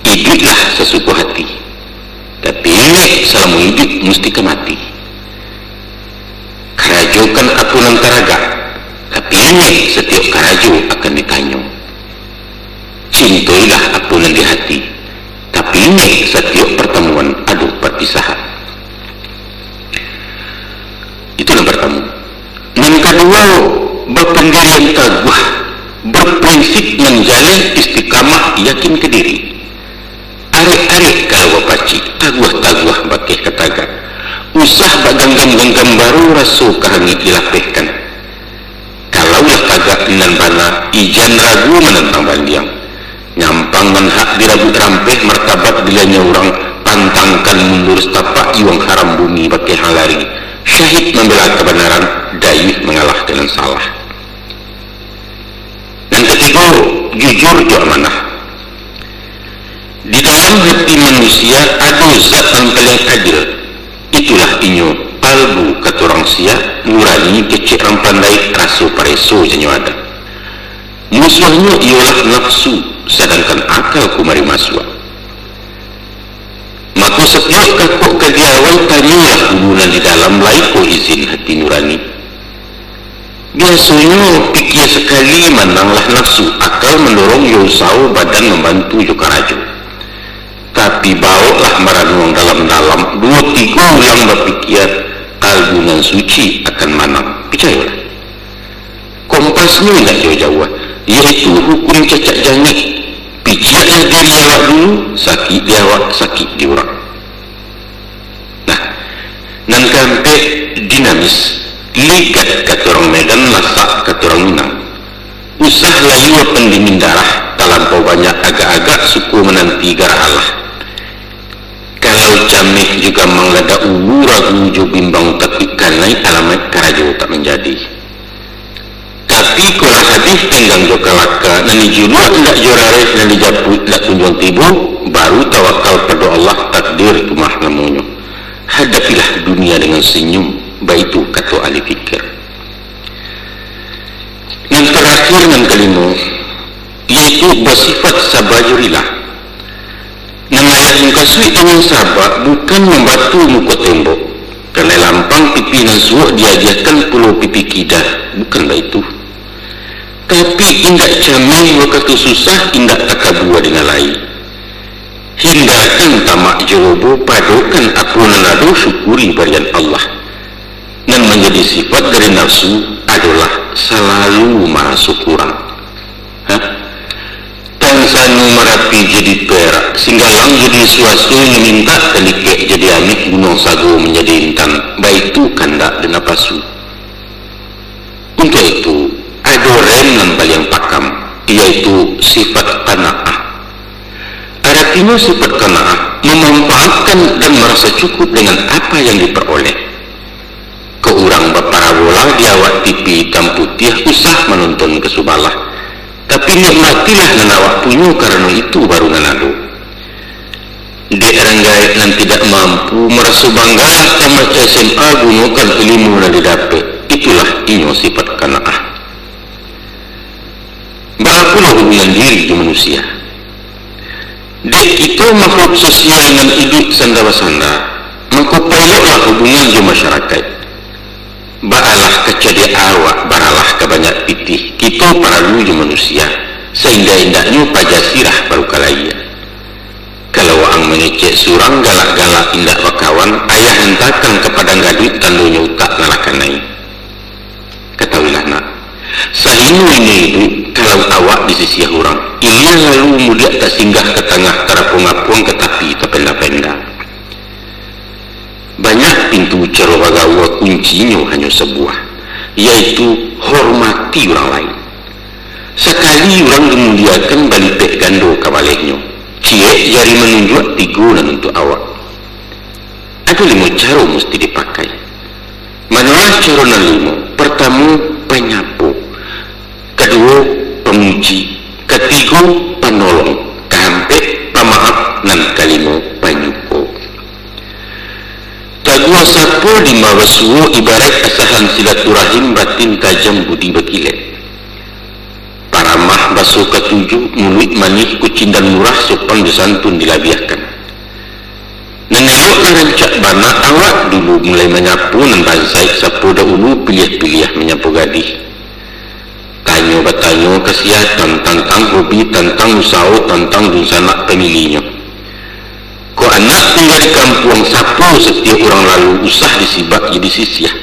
hiduplah sesuka hati, tapi ini selama hidup mesti kemati. Kerajokan aku nan taraga, tapi ini setiap kerajo akan ditanya. Cintailah aku nan di hati, tapi ini setiap pertemuan ada perpisahan. Itu yang pertama. Yang kedua, berpendirian teguh, berprinsip menjalin istiqamah yakin ke diri. Arek-arek kalau bapaci taguah-taguah bakeh kataga usah baganggam-ganggam baru rasu kahangit dilapehkan. Kalaulah tagak nan bana ijan ragu menentang bandiang nyampang menhak dirabut rampeh martabat dilanya orang pantangkan mundur setapak iwang haram bumi bakeh halari syahid membela kebenaran dayuh mengalah dengan salah. Yang ketiga, jujur jo amanah. Di dalam hati manusia ada zat yang paling adil. Itulah inyo kalbu kata orang sia nurani kecil orang pandai rasu pareso janyo ada. Musuhnya ialah nafsu, sedangkan akal kumari maswa. Maka setiap kakuk kediawan tanyalah hubungan di dalam laiko izin hati nurani. Biasanya pikir sekali menanglah nafsu, akal mendorong yosau badan membantu juga rajo. Tapi bawalah merenung dalam-dalam 2-3 yang berpikir kalbu nan suci akan manang. Percayalah. Kompasnya tidak jauh-jauh, yaitu hukum cacak jangit. Pikirlah diri awak dulu, sakit di awak, sakit di orang. Nah, nan kampe dinamis. Ligat kata orang Medan, masak kata orang Minang. Usah layu pendingin darah, terlampau banyak agak-agak suku menanti gara Allah. Kalau camih juga menglada ragu jo bimbang tapi kanai alamat karajo tak menjadi. Tapi kalau hadis tenggang jo kalaka nani judul ndak jorares nani japut ndak kunjung tibu baru tawakal pada Allah takdir itu mah namanya. Hadapilah dunia dengan senyum, baitu kata ahli fikir. Yang terakhir yang kelima yaitu bersifat sabajurilah. Namanya mengkasui dengan sabar bukan membatu muka tembok. Kerana lampang pipi nasuh diajarkan pulau pipi kidar, bukan itu. Tapi indak camai waktu susah indak takabua dengan lain. Hindarkan tamak jerobo padukan aku nanadu syukuri barian Allah. Dan menjadi sifat dari nafsu adalah selalu marah syukuran. Tansanu merapi jadi perak, singgalang jadi suasu meminta telikek jadi anik gunung sago menjadi intan, baitu kandak dan apasu. Untuk itu, ada rem yang pakam, yaitu sifat qanaah. Artinya sifat qanaah memanfaatkan dan merasa cukup dengan apa yang diperoleh. Keurang baparabola diawak TV hitam putih usah menonton kesubalah. Tapi nikmatilah nanawak punya karena itu baru nanado. Dek ranggai nan tidak mampu merasa banggalah tamat SMA gunakan ilmu yang didapat. Itulah inyo sifat qanaah. Bagaimana hubungan diri di manusia? Dek kita makhluk sosial dengan hidup sanda-sanda. Maka perlulah hubungan di masyarakat. Baalah kecede awak, baralah kebanyak pitih. Kita perlu di manusia. Sehingga indaknya pajasirah baru kalaya. Kalau ang mengecek surang galak-galak indak bakawan, ayah hentakan kepada gaduit tandunya utak nalakanai. Ketahuilah nak, sahinu ini hidup kalau awak di sisi orang, ia lalu mudah tak singgah ke tengah terapung-apung ke tapi terpenda-penda. Banyak pintu cerobagawa kuncinya hanya sebuah, yaitu hormati orang lain. Sekali orang dimuliakan balik gando kabaliknya, cie jari menunjuk tiguran untuk awak. Ada 5 cara mesti dipakai. Manalah cara yang 5? Pertama, penyapu. Kedua, pemuji. Ketiga, penolong. Keempat, pemaaf. Dan kelima, penyukur. Kedua sapu di mawasuo ibarat asahan silaturahim batin tajam budi berkilat. Paramah basuh ketujuh mulut manis kucing dan murah sopan disantun dilabiahkan. Nengelok rancak bana awak dulu mulai menyapu dan bansai sapu dahulu pilih-pilih menyapu gadis. Tanya bertanya kesihatan tentang hobi tentang usaha tentang dusanak pemilihnya. Ko anak tinggal di kampung sapu setiap orang lalu usah disibak jadi sisiah.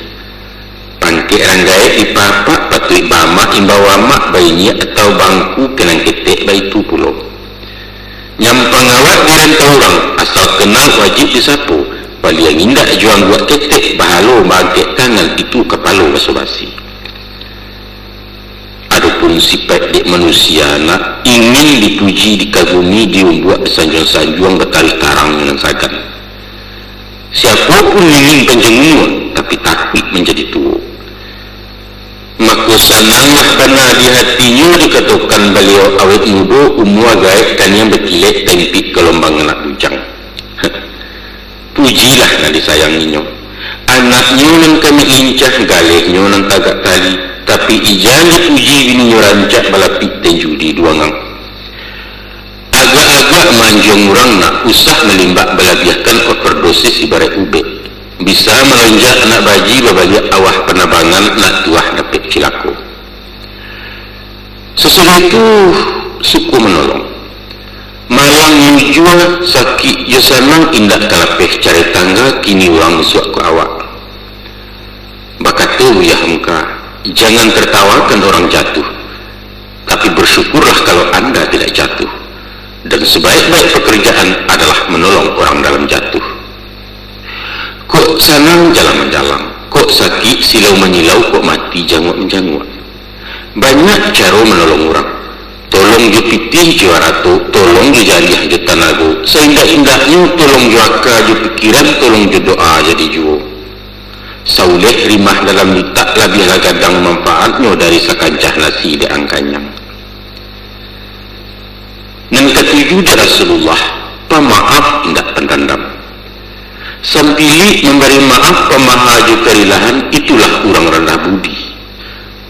Pangke ranggai ipapak patui bama imbawa mak bayinya atau bangku kenang ketek bayi tu pulau. Nyampang awak direntau orang asal kenal wajib disapu. Bali yang indah juang buat ketek bahalo bangkit tangan itu kepala basa-basi. Adapun sifat dek manusia nak ingin dipuji dikagumi diumbuat sanjung-sanjung bertarik tarang dengan sagan. Siapapun ingin penjenguan tapi takut menjadi tua. Maka senanglah benar di hatinya dikatakan beliau awet muda umur gaib dan yang berkilat tempik gelombang anak bujang. Pujilah nak disayanginya. Anaknya yang kami lincah galihnya yang tagak tali. Tapi ijan dipuji bini rancak balapit dan judi duangang. Agak-agak manjung orang nak usah melimbak balabiahkan overdosis ibarat ubek. Bisa melonjak anak baji babalik awah penabangan nak tuah dapat cilaku. Sesudah itu suku menolong. Malang mujua sakit jasanang indah kalapeh cari tangga kini orang suak ke awak. Bakatu ya hamka, jangan tertawakan orang jatuh. Tapi bersyukurlah kalau anda tidak jatuh. Dan sebaik-baik pekerjaan adalah menolong orang dalam jatuh. Kok sanang jalan-jalan, kok sakit silau menyilau, kok mati jangwak-menjangwak. Banyak cara menolong orang. Tolong je pitih juara tu, tolong je jariah je tanago. Seindah-indahnya tolong je akal je pikiran, tolong je doa jadi juo. sauleh rimah dalam litak lebih lagadang manfaatnya dari sakancah nasi di angkanyang. Yang ketujuh dari Rasulullah, pemaaf indak pendendam. Sampili memberi maaf pemahaju kerilahan, itulah orang rendah budi.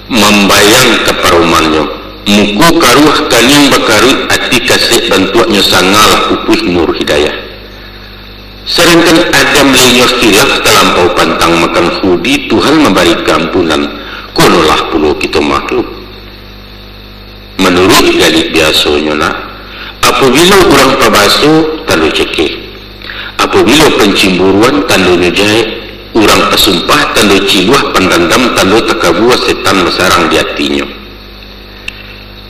Membayang keparumannya, muku karuh kanyang bakaru ati kasih bantuannya sangalah pupus nur hidayah. Sedangkan Adam lenyos hilaf terlampau pantang makan hudi, Tuhan memberi keampunan, konolah puluh kita makhluk. Menurut gali biasanya nak, apabila orang pabaso tandu cekeh, apabila pencimburuan tandu nyejai, orang pesumpah tandu ciluah pendendam tandu takabuah setan mesarang di hatinya.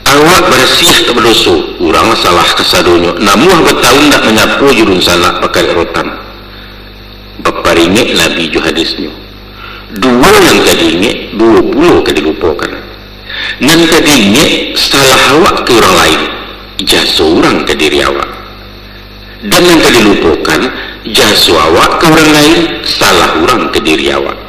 Awak bersih tak berdosa, orang salah kasadonyo, namun bertahun tak menyapu jurun salah pakai rotan. Baparingit Nabi ju hadisnya. Dua yang kadingit, 20 kadilupakan. Yang kadingit salah awak ke orang lain, jasa orang ke diri awak. Dan yang kadilupakan, jasa awak ke orang lain, salah orang ke diri awak.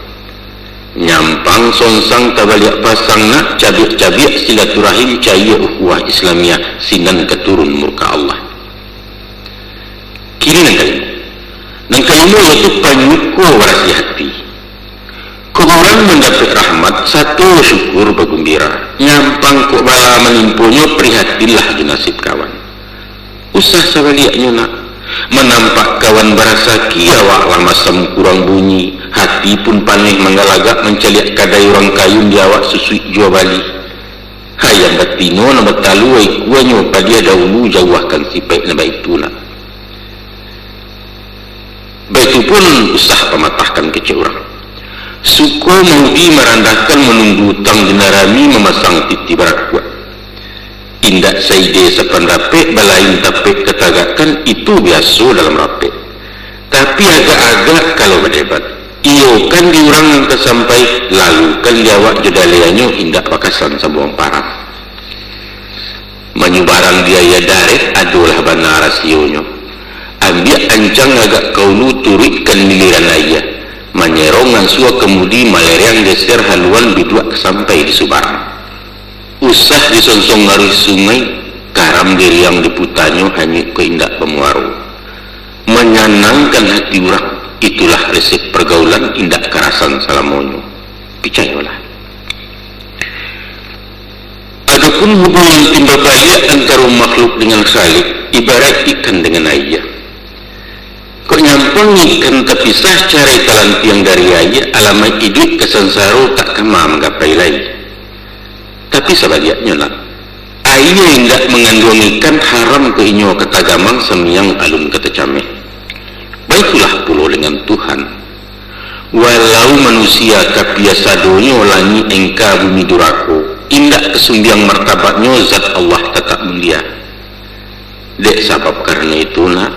Nyampang sonsang tabaliak pasang nak cabik-cabik silaturahim cahaya ukhuwah Islamiyah sinan keturun murka Allah. Kini yang kelima yaitu penyukur warasi hati. Orang mendapat rahmat, satu syukur bergembira, nyampang kok bala menimpunya prihatinlah jenasib kawan. Usah sabaliaknya nak menampak kawan berasa kiawak lah masam kurang bunyi, hati pun panih menggalagak menceliak kadai orang kayun di awak susui jua bali. Hayang batino na bataluai kuanyo padia dahulu jauhkan sipai na baitu nak. Baitu pun usah pematahkan kece orang. Suku maudi merandahkan menunggu utang dinarami memasang titi barat kuat. Indak saide sependape balain tapek ketagakan itu biasa dalam rapek. Tapi agak-agak kalau berdebat, iyo kan diurang yang tersampai, lalu kan diawak jodaliannya indak bakasan sebuang parah. Menyubarang biaya dareh adalah benar rasionya. Ambil ancang agak kaunu turutkan miliran ayah. Menyerongan suah kemudi maleriang geser haluan biduak sampai di Subarang. Usah disonsong ngaruh sungai, karam diri yang diputanyo hanya ke indak pemuaru. Menyenangkan hati orang, itulah resep pergaulan indak kerasan salamonyo. Picayolah. Adapun hubungan timbal balik antara makhluk dengan khalik, ibarat ikan dengan ayah. Kok nyampang ikan terpisah cara talantiang dari ayah, alamai hidup kesansaro tak kemam gapai lain. Tapi sebaliknya lah, ayah indak mengandung ikan haram ke inyo katagamang semiang alun kata cameh. Baiklah pula dengan Tuhan. Walau manusia kapiasa donyo langi engka bumi durako, indak kesumbiang martabatnya zat Allah tetap mulia. Dek sebab karena itu nak,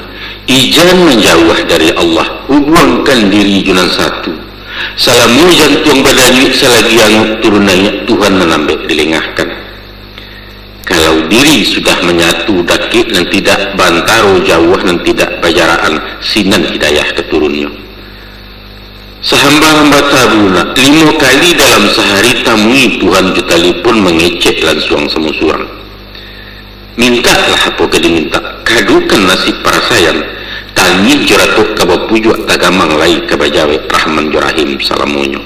ijan menjauh dari Allah, hubungkan diri junan satu. Salamu jantung badani selagi yang turunannya Tuhan menambah dilengahkan. Kalau diri sudah menyatu dakik dan tidak bantaro jauh dan tidak bajaraan sinan hidayah keturunnya. Sehamba-hamba tabuna 5 kali dalam sehari tamui Tuhan jutalipun mengecek lansuang semusurang. Mintalah apa ke diminta, kadukan nasib para sayang. Tangih jeratuk kabapujuk tagamang lai kabajawe rahman jorahim salamunyo.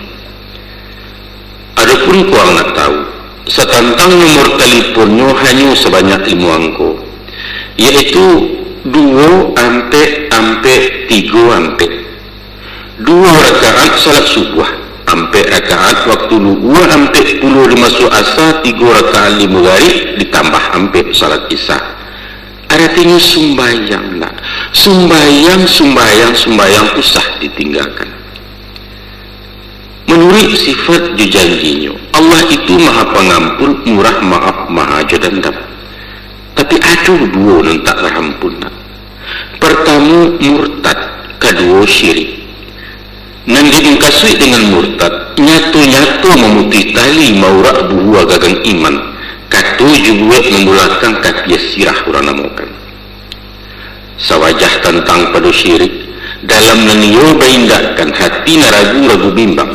Adapun kuang nak tahu, setantang nomor teleponnya hanya sebanyak 5 angko, yaitu 2 ampe 3 ampe. 2 rakaat salat subuh, ampe rakaat waktu 2 ampe 10 dimasuk asa, 3 rakaat 5 gharib ditambah ampe salat isya. Artinya sumbayang nak, sumbayang usah ditinggalkan. Menurut sifat dijanjinya, Allah itu maha pengampun, murah maaf, maha jadandam. Tapi ada 2 yang tak terampun nak. Pertama murtad, kedua syirik. Nanti dikasih dengan murtad, nyatu-nyatu memutih tali maurak buah gagang iman. Katu juga memulakan katia sirah orang namukan. Sawajah tentang pada syirik, dalam menio baindakan hati naragu-ragu bimbang,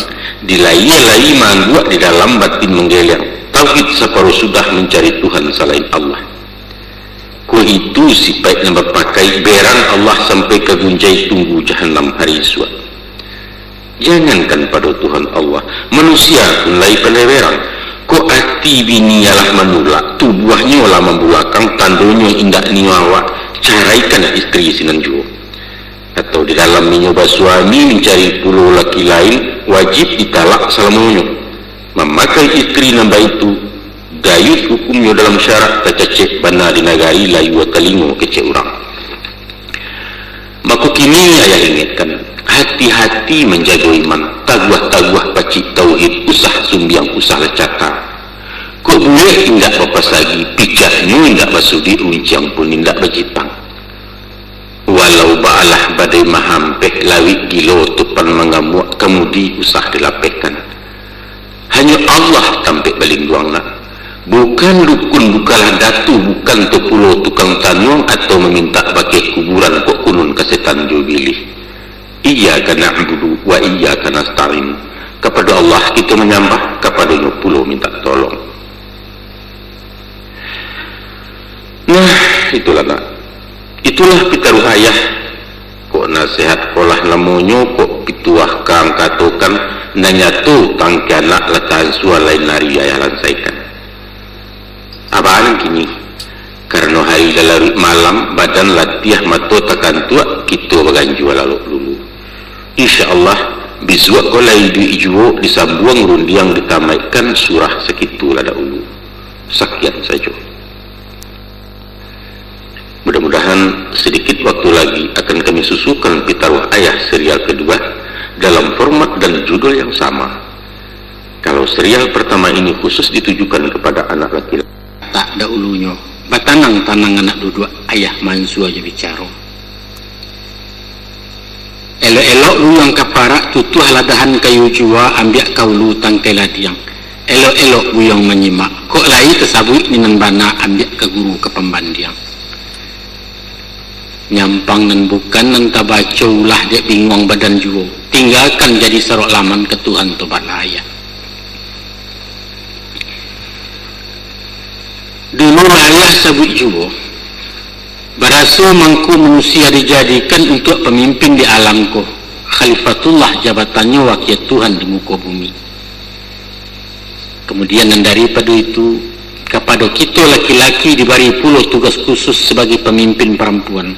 dilai-lai manduak di dalam batin menggeleng tauhid separuh sudah mencari Tuhan selain Allah. Ku itu sifat yang berpakai berang Allah sampai ke gunjai tunggu jahanam hari esok. Jangankan pada Tuhan Allah, manusia pun lain pada berang. Ko ati bini ialah menulak, tubuhnya olah membulakang, tandunya indah niwawa, caraikan istri sinan juo. Atau di dalam menyoba suami mencari pulau laki lain, wajib ditalak salamunyo. Memakai istri nambah itu, gayut hukumnya dalam syarat tercecek bana di nagari layu telingo kecek orang. Maka kini ayah ingatkan, hati-hati menjaga iman, taguah-taguah pacik tauhid, usah sumbiang, usah lecata. Kok boleh indak bapas lagi, picahnya indak basudi unciang pun indak bajipang. Walau ba'alah badai mahampeh lawik gilo tupan mengamuak kemudi usah dilapehkan. Hanya Allah tampik baling duang nak. Bukan dukun, bukalah datu, bukan tepulo tukang tanuang atau meminta pakai kuburan kok kunun kesetan jubilih. Iyyaka na'budu wa iyyaka nasta'in. Kepada Allah kita menyembah, kepada pulau minta tolong. Nah, itulah nak. Itulah pitaruh ayah. Kok nasihat kolah lamonyo kok pituah kang katokan nanya tu tangki anak letaan suara lain nari ayah lansaikan. Apaan kini? Karena hari dalam malam badan latiah mato tekan tua kita berganju lalu dulu. InsyaAllah biswa kolai di ijuo disambuang rundiang ditamaikan surah sekitu lada ulu. Sekian saja. Mudah-mudahan sedikit waktu lagi akan kami susukan pitaruh ayah serial kedua dalam format dan judul yang sama. Kalau serial pertama ini khusus ditujukan kepada anak laki-laki, tak dahulunya batanang-tanang anak duduk ayah mansu aja bicara. Elok-elok lu yang kaparak tutuh ladahan kayu jua ambiak kau lu tangkai ladiang. Elok-elok lu yang menyimak kok lai tersabui ninan bana ambiak ke guru ke pembandiang. Nyampang dan bukan nang tabaco ulah dia bingung badan jua. Tinggalkan jadi serok laman ke Tuhan tobat ayah. Dulu ayah sabut jua berasa mangku manusia dijadikan untuk pemimpin di alamku. Khalifatullah jabatannya wakil Tuhan di muka bumi. Kemudian daripada itu kepada kita laki-laki diberi pula tugas khusus sebagai pemimpin perempuan.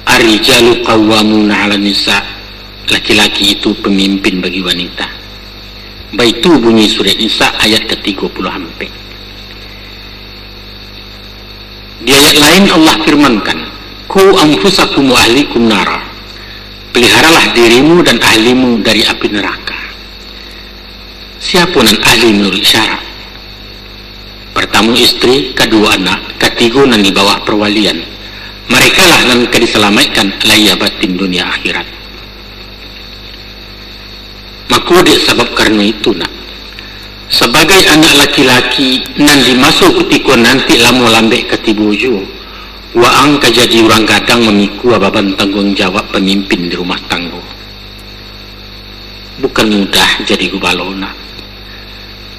Ar-rijalu qawwamuna 'alan nisa. Laki-laki itu pemimpin bagi wanita. Baitu bunyi surat Nisa ayat ke-30 hampir. Di ayat lain Allah firmankan, "Ku anfusakum wa ahlikum nara." Peliharalah dirimu dan ahlimu dari api neraka. Siapa nan ahli menurut syarat? Pertama istri, kedua anak, ketiga nan di bawah perwalian. Mereka lah nan diselamatkan layabatin dunia akhirat. Maka dia sebab karena itu nak, sebagai anak laki-laki nan dimasuk ketika nanti lama lambek ketibuju waang kajadi orang gadang memiku ababan tanggung jawab pemimpin di rumah tangga. Bukan mudah jadi gubalona.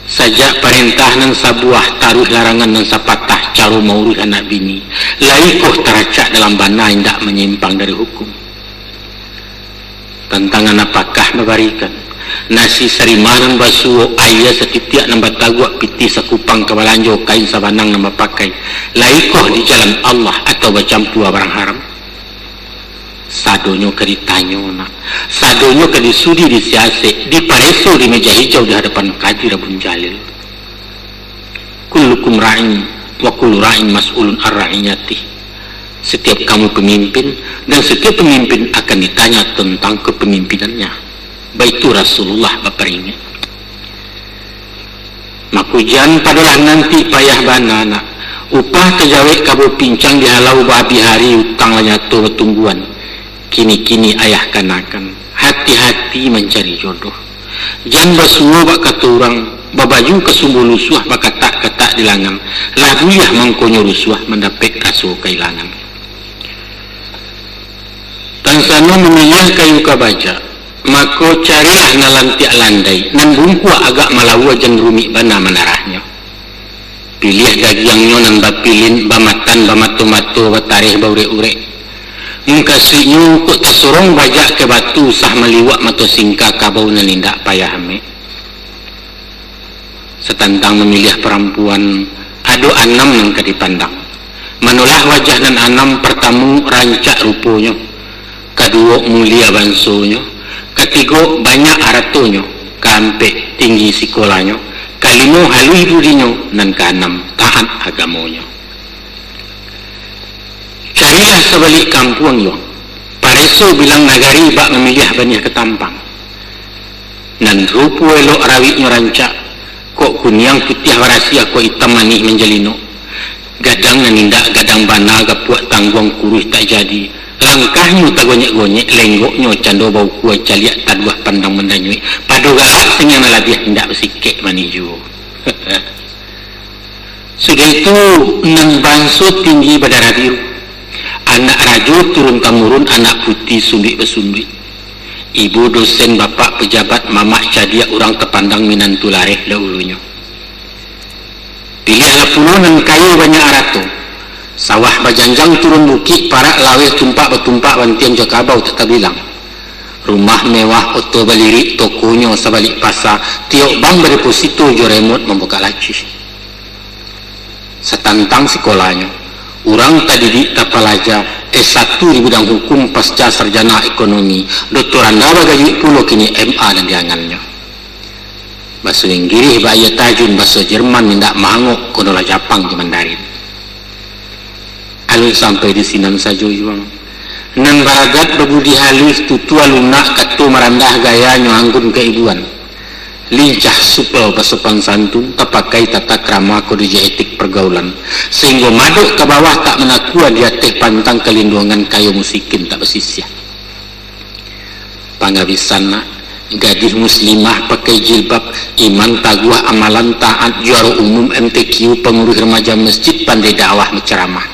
Sajak perintah nan sabuah taruh larangan nan sapatah caru maurih anak bini laikoh teracak dalam bana indak menyimpang dari hukum. Tantangan apakah memberikan nasi serimanan basuh ayah setitiak nambah taguak piti sekupang kebalanjo kain sabanang nambah pakai laikoh di jalan Allah atau bercampur barang haram. Sadonyo ke ditanyo nak, sadonyo ke disudi disiasik, dipareso di meja hijau di hadapan Kadir Abun Jalil. Kullukum ra'in wa kullu ra'in mas'ulun ar-ra'iyati. Setiap kamu pemimpin dan setiap pemimpin akan ditanya tentang kepemimpinannya. Baitu Rasulullah baperingat. Makujan padalah nanti payah banana upah kejawet kabo pincang dihalau babi hari utang lanyato betungguan. Kini-kini ayah kanakan hati-hati mencari jodoh. Jangan basuah bak kata orang babaju kesumbu lusuah bak katak-katak dilangan labuyah mangkonyo lusuah mendapat rasu kailangan. Tansano memilih kayu kabaja maka carilah nalantiak landai nan bungkua agak malawa jan rumi bana manarahnya. Pilih gagiangnya nan bapilin bamatan bamatu-matu batarih baure-ure. Mungkasinya kok tasurong bajak ke batu sah meliwak mato singka kabau nanindak payah ame. Setantang memilih perempuan ado anam yang kadipandang. Manulah wajah dan anam pertama rancak ruponya, kedua mulia bansonya, ketiga banyak aratonya, keempat tinggi sekolahnya, kelima halui budinya, dan keenam taat agamonya. Carilah sebalik kampung yo, pareso bilang nagari bak memilih banyak ketampang, dan rupo elok rawitnya rancak, kok kunyang putih warasia kok hitam manih menjelino. Gadang nanindak gadang bana gapuak tangguang kuruh tak jadi. Langkahnya tak gonyek-gonyek, lenggoknya cando bau kuai caliak taduah pandang mendanyui. Padugaat senyang nalabiah hendak bersikik maniju. Sudah itu nan bangso tinggi berdarah biru. Anak rajo turun temurun, anak putih sundik bersundik. Ibu dosen, bapak pejabat, mamak cadia orang terpandang minantu lareh dahulunya. Pilihlah puluhan kayu banyak arato. Sawah bajanjang turun bukit, parak laweh tumpak bertumpak bantian jakabau tak terbilang. Rumah mewah, oto balirik, tokonya sebalik pasar, tiok bang berdeposito jo remote membuka laci. Setantang sekolahnya, orang tak didik tak pelajar, S1 di bidang hukum pasca sarjana ekonomi, doktoranda bagayu pulau kini MA dan diangannya. Bahasa Inggris bahaya tajun, bahasa Jerman minta mangok konola Japang ke Mandarin. Alun sampai di sinan saja juang. Nan baragat berbudi halus tutu alunak katu merandah gaya nyanggun keibuan. Lincah supel bersopan santun, terpakai tata krama kode etik pergaulan. Sehingga maduk ke bawah tak menakua dia teh pantang kelindungan kayu musikin tak bersisya. Pangabisan gadis muslimah pakai jilbab, iman taguah amalan taat, juara umum MTQ, pengurus remaja masjid, pandai dakwah menceramah.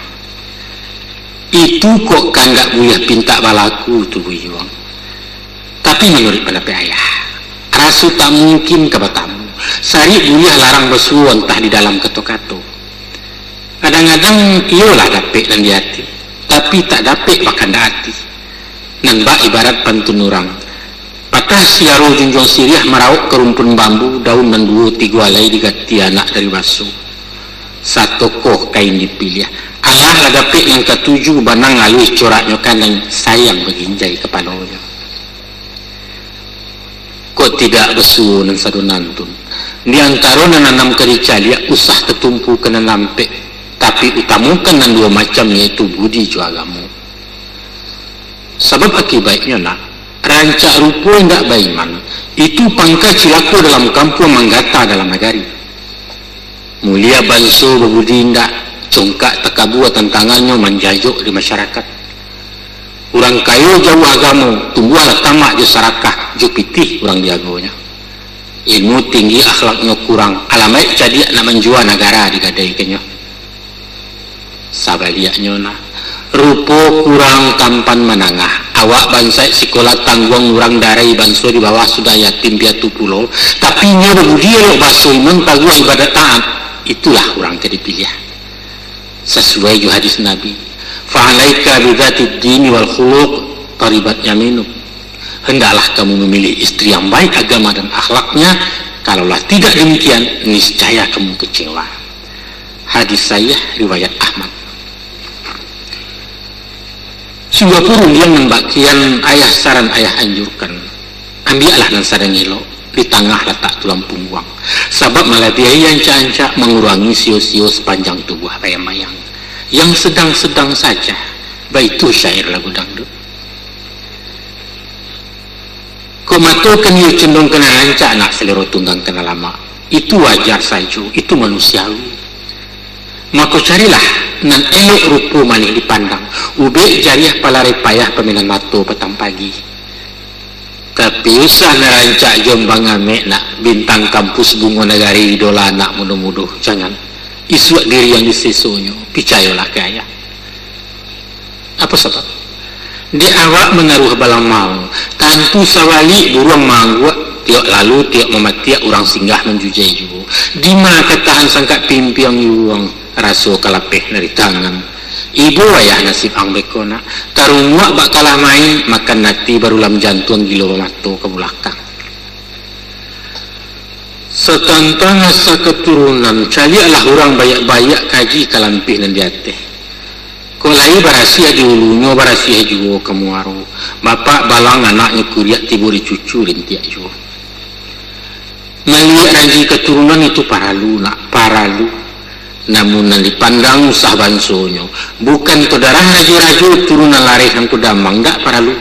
Itu kok kan gak boleh pinta balaku tu buyuang. Tapi menurut pendapat ayah, rasu tak mungkin kebatamu. Sari boleh larang besu entah di dalam keto-kato. Kadang-kadang iyalah dapet dan di hati, tapi tak dapet bahkan di hati. Nambah ibarat pantun orang. Patah siaro junjung siriah merauk ke rumpun bambu, daun dan 2-3 alai digati anak dari basu. Satu koh kain dipilih. Allah lah dapet yang ketujuh banang alus coraknya kanan sayang beginjai kepalanya. Kok tidak besu dan sadu nantun. Di antara nanam kerica dia usah tertumpu kena nampek. Tapi utamukan dan 2 macam yaitu budi jo agamu. Sebab akibatnya nak. Rancak rupo hendak baiman itu pangkat cilaku dalam kampung manggata dalam negari. Mulia banso berbudi indah, congkak tekabua tantangannya menjajuk di masyarakat. Orang kayu jauh agamu, tumbuhlah tamak jo sarakah, jo pitih orang diagonya. Ilmu tinggi akhlaknya kurang, alamat jadi nak menjual negara digadaikannya. Sabaliaknya nah, rupo kurang tampan menangah. Awak bansai sekolah tangguang orang darai banso di bawah sudah yatim piatu pulau, tapi nya berbudi elok baso iman taguah ibadat taat. Itulah orang yang dipilih sesuai ju hadis Nabi, fa'alaika bidzatid dini wal khuluq taribat yaminuk. Hendaklah kamu memilih istri yang baik agama dan akhlaknya, kalaulah tidak demikian niscaya kamu kecewa. Hadis saya riwayat Ahmad. Sehingga purun yang membagian ayah saran ayah anjurkan, ambillah dan sadang elok di tengah letak tulang punggung, sebab malah biaya yang cancak mengurangi sio-sio sepanjang tubuh bayang-bayang yang sedang-sedang saja. Baitu syair lagu dangdut. Komato kenyu cenderung kena rancak nak selero tunggang kena lama, itu wajar saja, itu manusiawi. Maka carilah nan elok rupo manih dipandang, ube jariah palare payah peminan mato petang pagi. Tapi usah nerancak jombang ame nak bintang kampus bunga negari idola anak muduh-muduh. Jangan isuak diri yang disesonyo, picayolah ke ayah. Apa sebab? di awak mengaruh balang mau tantu sawali buruang mangguak tiok lalu tiok mematiak orang singgah menjujai juga di mana ketahan sangka pimpiang yuang raso kalapeh dari tangan ibu ayah nasib ang bekona tarungwa bak kalah main makan nati baru lam jantung gilo memato ke belakang setantang asa keturunan calialah orang banyak-banyak kaji kalampih dan diateh kolai barasia di ulunya barasia juga kemuaro bapak balang anaknya kuriak tiburi cucu rintiak juga melihat ranji keturunan itu paralu namun dipandang usah bansonyo bukan to darah raju-raju turunan lareh yang damang enggak paralu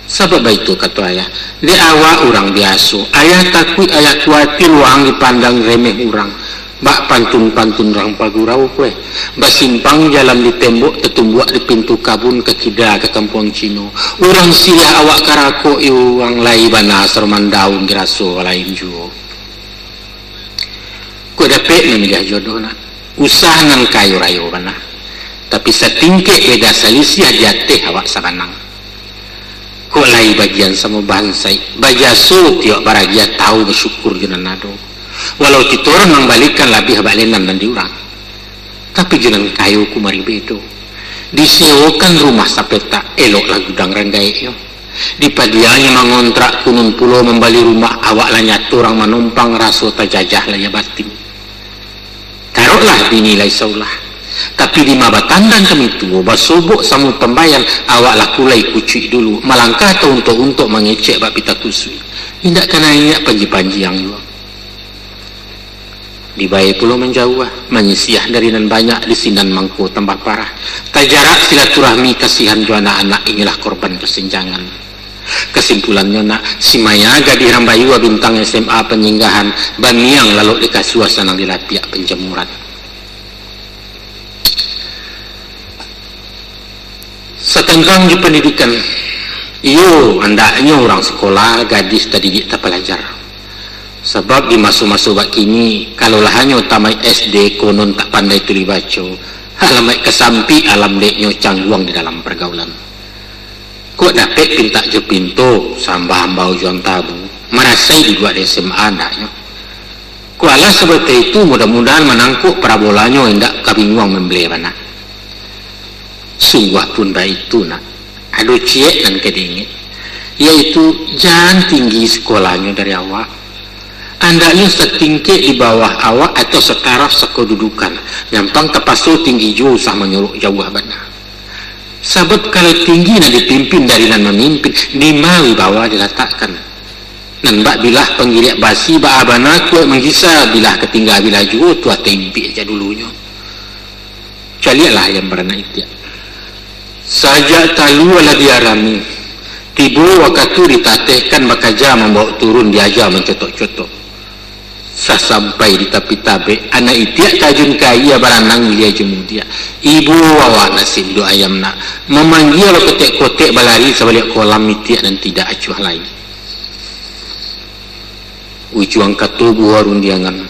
sebab itu kata ayah di awak orang biasa ayah takut ayah kuatir wang dipandang remeh orang bak pantun-pantun orang pagurau kue basimpang jalan di tembok tetumbuak di pintu kabun ke kida ke kampung Cino orang sia awak karako iwang lai bana serman daun geraso lain juga kue dapet memilih jodoh nak usaha nan kayu rayo bana tapi setingkek beda selisih jateh awak sakanang kok lai bagian sama bansai bajaso tiok baragia tahu bersyukur jenan nado walau titoran membalikan lebih balenan dan diurang tapi jenan kayu kumari bedo disewakan rumah sapeta elok lagu dang renggai yo dipadianya mengontrak kunun pulau membali rumah awak lanyat orang menumpang raso tajajah laya batin taruhlah dinilai saulah tapi di mabatan dan kemitu basobok samu pembayan awak lakulai kucui dulu malangkah atau untuk mengecek bak pita kusui tidak kena ingat panji-panji yang luar dibayar pulau menjauh menyisiah dari nan banyak di sinan mangko tambah parah tak jarak silaturahmi kasihan dua anak-anak inilah korban kesenjangan kesimpulannya nak si Maya gadis Rambayu bintang SMA penyinggahan baniang lalu dikasih suasana di lapiak penjemuran setenggang di pendidikan iyo andaknya orang sekolah gadis tadi tak pelajar sebab di masuk-masuk bak kini kalau lahannya utamai SD konon tak pandai tuli baca halamai kesampi alam deknya cangguang di dalam pergaulan kok dapat pinta je pintu sambah hambau juang tabu merasai di dua SMA andaknya kok alah seperti itu mudah-mudahan menangkuk parabolanya hendak kabinguang membeli mana sungguh pun baik itu nak aduh ciek dan kedingin yaitu jangan tinggi sekolahnya dari awak andaknya setingkek di bawah awak atau setaraf sekedudukan nyampang terpasul tinggi jauh usah menyuruh jauh benar sebab kalau tinggi dan dipimpin dari nan memimpin dimawi bawah diletakkan dan bak bilah penggiriak basi bak abana kuat menghisah bilah ketinggal bilah jauh tua tempi aja dulunya calialah yang beranak itu saja talu ala diarami tibu wakatu ditatehkan bakaja membawa turun diajar mencotok-cotok sampai di tapi tabe anak itiak tajun kaya baranang dia jemudia ibu wawa nasib do ayam nak memanggil kotek-kotek balari sebalik kolam itiak dan tidak acuh lain ujuang katubu warun diangan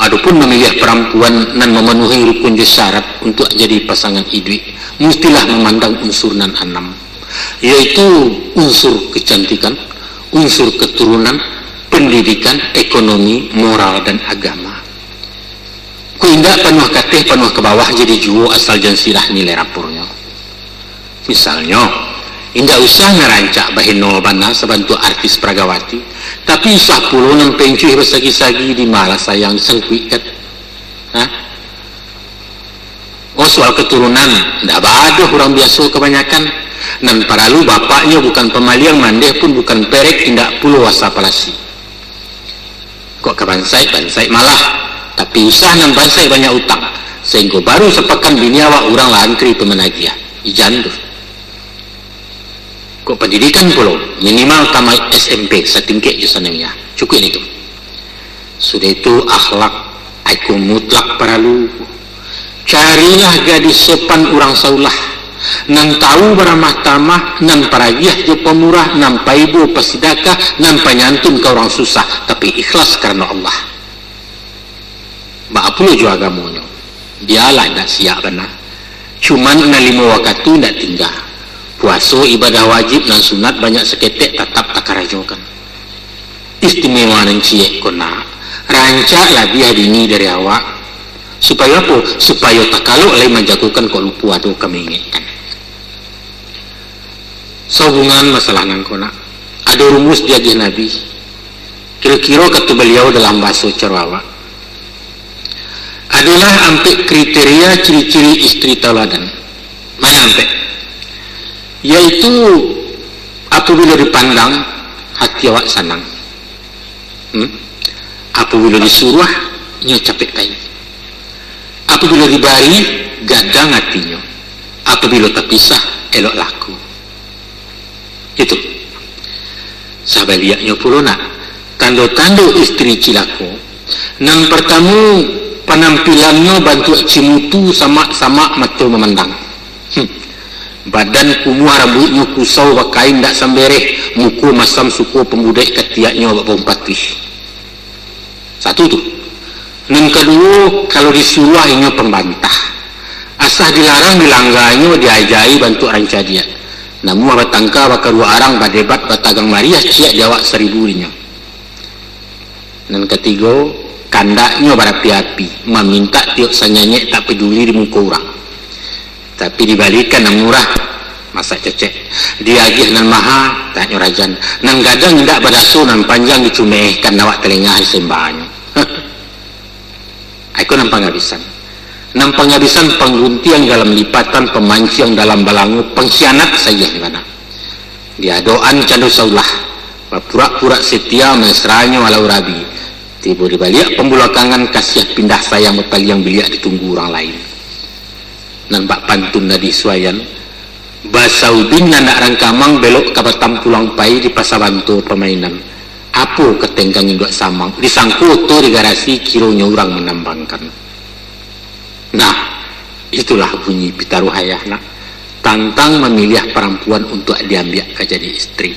adapun memilih perempuan dan memenuhi rukun syarat untuk jadi pasangan idwi mestilah memandang unsur nan enam yaitu unsur kecantikan unsur keturunan pendidikan, ekonomi, moral dan agama ku indah penuh kateh penuh ke bawah jadi juo asal jansirah nilai rapornya misalnya indah usah ngerancak bahino bana sebantu artis pragawati tapi usah puluh nan pencuy bersagi-sagi di malah sayang sengkuikat oh soal keturunan ndak baduh orang biasa kebanyakan dan paralu bapaknya bukan pemaliang mandeh pun bukan perek tindak puluh wasa palasi kok ke bansai malah tapi usah nan bansai banyak utang sehingga baru sepekan bini awak orang lantri pemenagiah ijan tuh kok pendidikan puluh minimal tamat SMP setingkek jusananya cukup itu sudah itu akhlak aku mutlak paralu carilah gadis sopan orang saulah nan tahu beramah tamah nan paragiah je pemurah nan paibu pesidakah nan penyantun ke orang susah tapi ikhlas karena Allah maaf lu juga agamanya dialah tak siap benar cuman na lima waktu tak tinggal puasa ibadah wajib dan sunat banyak seketek tetap tak karajokan. Istimewa nan ciek kona rancak lebih dini dari awak supaya apa? Supaya tak kalau oleh menjagokan kok lupa atau kami ingatkan. Sehubungan masalah nan kona ada rumus dia Nabi. Kira-kira kata beliau dalam bahasa Cerwawa adalah ampe kriteria ciri-ciri istri tauladan. Mana ampe? Yaitu apabila dipandang hati awak senang. Apabila disuruh nya capek tai. Apabila dibari gadang hatinya. Apabila terpisah elok laku. Itu. Sahabat liaknya pula nak tanda-tanda istri cilaku. Nang pertama penampilannya bantu cimutu sama-sama mata memandang. Badan kumuh rambutnya kusau bakain tak sambereh, muka masam suku pembudek ketiaknya bak patih. Satu tu. Nang kedua kalau disuruh inya pembantah. Asah dilarang dilangganya diajai bantu ranca dia. Namun batangka bakar dua arang badebat batagang mariah ciak jawab 1000 nya. Dan ketiga kandaknya berapi-api meminta tiok sanyanyek tak peduli di muka orang tapi dibalikan nang murah masa cecek diagih nan maha tak nyorajan nang gadang tidak badaso nan panjang dicumehkan nawak telengah sembahnya. Aku nampak ngabisan pengguntian dalam lipatan pemancing dalam balangu pengkhianat saja mana dia doan cando saulah pura-pura setia mesranya walau rabi tiba dibalik pembulakangan kasih pindah sayang betal yang biliak ditunggu orang lain. Nampak pantun nadi suayan basaudin nak rangkamang belok ke batam pulang pai di pasabantu permainan apa ketenggang induk samang disangkut tu di garasi kironya orang menambangkan. Nah itulah bunyi pitaruhayah nak tantang memilih perempuan untuk diambil ke jadi istri.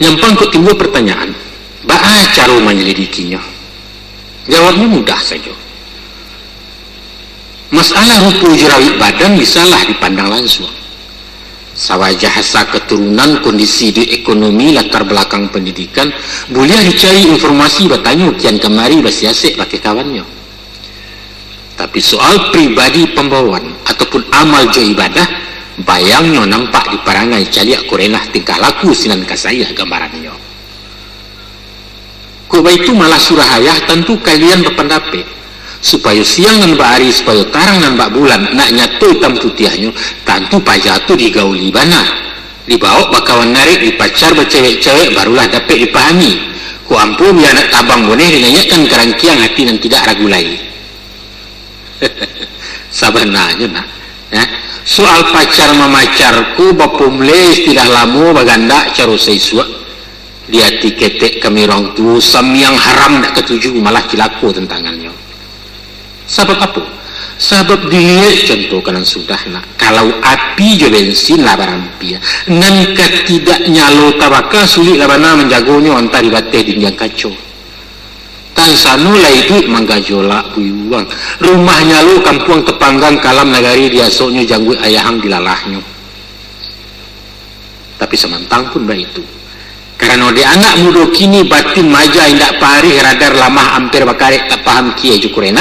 Nyampang kok timbul pertanyaan bagaimana cara menyelidikinya? Jawabnya mudah saja. Masalah rupa jerawat badan bisalah dipandang langsung. Sawajah hasa keturunan, kondisi di ekonomi, latar belakang pendidikan, boleh dicari informasi bertanya kian kemari bersiasik pakai kawannya. Tapi soal pribadi pembawaan ataupun amal jo ibadah, bayangnya nampak di parangai caliak korenah tingkah laku sinan kasayah gambarannya. Kau itu malah surahayah tentu kalian berpendapat supaya siang dan hari supaya tarang dan bulan nak nyatu hitam putihnya tentu pajatu digauli bana dibawa bakawan narik dipacar bercewek-cewek barulah dapat dipahami ku ampun ya anak tabang boneh dinanyakan kerangkiang hati dan tidak ragu lagi. Sabananya nak ya? Soal pacar memacarku bapumle istilah lamu baganda caro seisua dia tiketek kami orang tu samyang haram nak ketuju malah cilaku tentangannya. Sebab apa? Sebab dia contoh kanan sudah nak kalau api jo bensin lah barampi nan tidak nyalo tabaka sulit lah bana menjagonya antar dibateh di yang kacau tan sanu lai duit manggajola buyuang rumah nyalo kampung tepanggang kalam nagari diasoknya janggut ayahang dilalahnya. Tapi semantang pun baik itu karena dia anak muda kini batin maja indak pari radar lamah hampir bakarek tak paham kia jukurena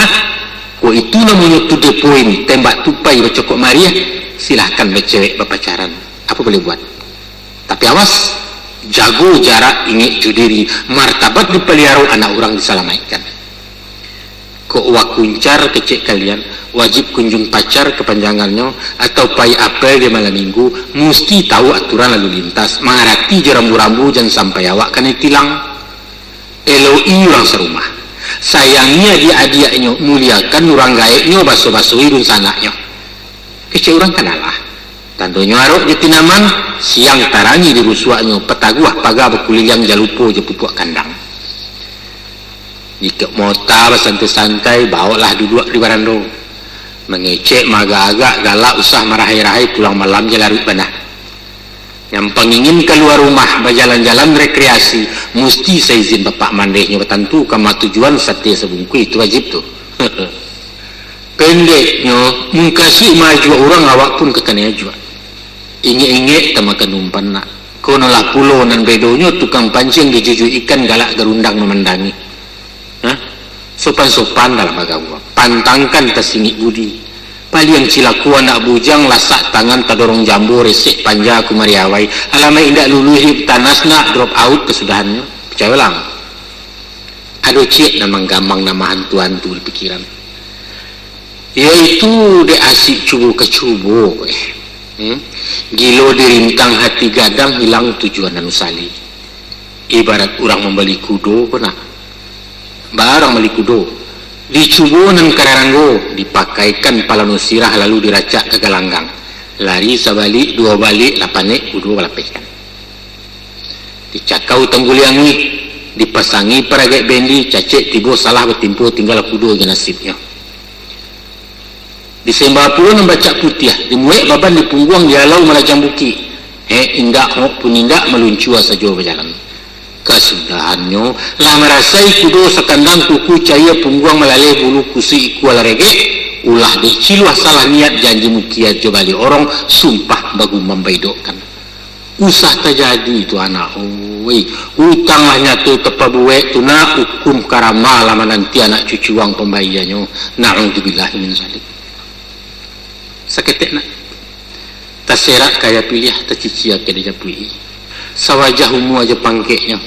ko itu namanya to the point tembak tupai bercokok Maria silahkan bercewek berpacaran apa boleh buat tapi awas jago jarak ingin judiri martabat dipelihara anak orang disalamaikan ko wakuncar kecek kalian wajib kunjung pacar kepanjangannya atau pai apel di malam minggu mesti tahu aturan lalu lintas mengarati jerambu-rambu jangan sampai awak kena tilang eloi orang serumah sayangnya dia adiaknya muliakan orang gaeknya baso-baso hidung sanaknya kecil orang kanalah tandonya arok jetinaman siang tarangi di rusuaknya petaguah paga berkulilang jalupo je pupuk kandang jika mau tahu santai-santai bawalah duduk di barando mengecek maga-agak galak usah marahai-rahai pulang malam je larut banah yang pengingin keluar rumah berjalan-jalan rekreasi mesti seizin bapak mandehnya bertentu kama tujuan sate sebungku itu wajib tuh pendeknya mengkasih maju orang awak pun kekania juga inge-inge tamakan umpan nak kono lah pulau nan bedonya tukang pancing dijuju ikan galak gerundang memendangi sopan-sopan dalam agama pantangkan tersingit budi paliang cilaku anak bujang lasak tangan tadorong jambu resik panja aku mariawai alamai indak luluhi tanasna drop out kesudahannya percaya lang aduh cik namang gampang nama hantu-hantu di pikiran yaitu de asik cubu ke cubu gilo dirintang hati gadang hilang tujuan dan usali ibarat orang membeli kudo pernah barang beli kudo dicubo nan kararanggo dipakaikan pala nusirah lalu diracak ke galanggang lari sabalik dua balik lapane kudo balapehkan dicakau tangguliangi dipasangi paragek bendi cacek tibo salah bertimpu tinggal kudo je nasibnya disembah pula membaca putih dimuek baban di pungguang dialau malah jambuki indak pun indak meluncua saja berjalan kesudahannya lah merasai kudo sekandang kuku cahaya pungguang melalui bulu kusi iku ala rege ulah diciluah salah niat janji mukiat jobali orang sumpah bagu membaidokkan usah terjadi itu anak utang lah nyatu tepabuek tu nak hukum karama lama nanti anak cucu wang pembayarannya na'udzubillah min zalik saketek nak terserak kaya pilih tercicia ke dia pui sawajah humu aja pangkeknya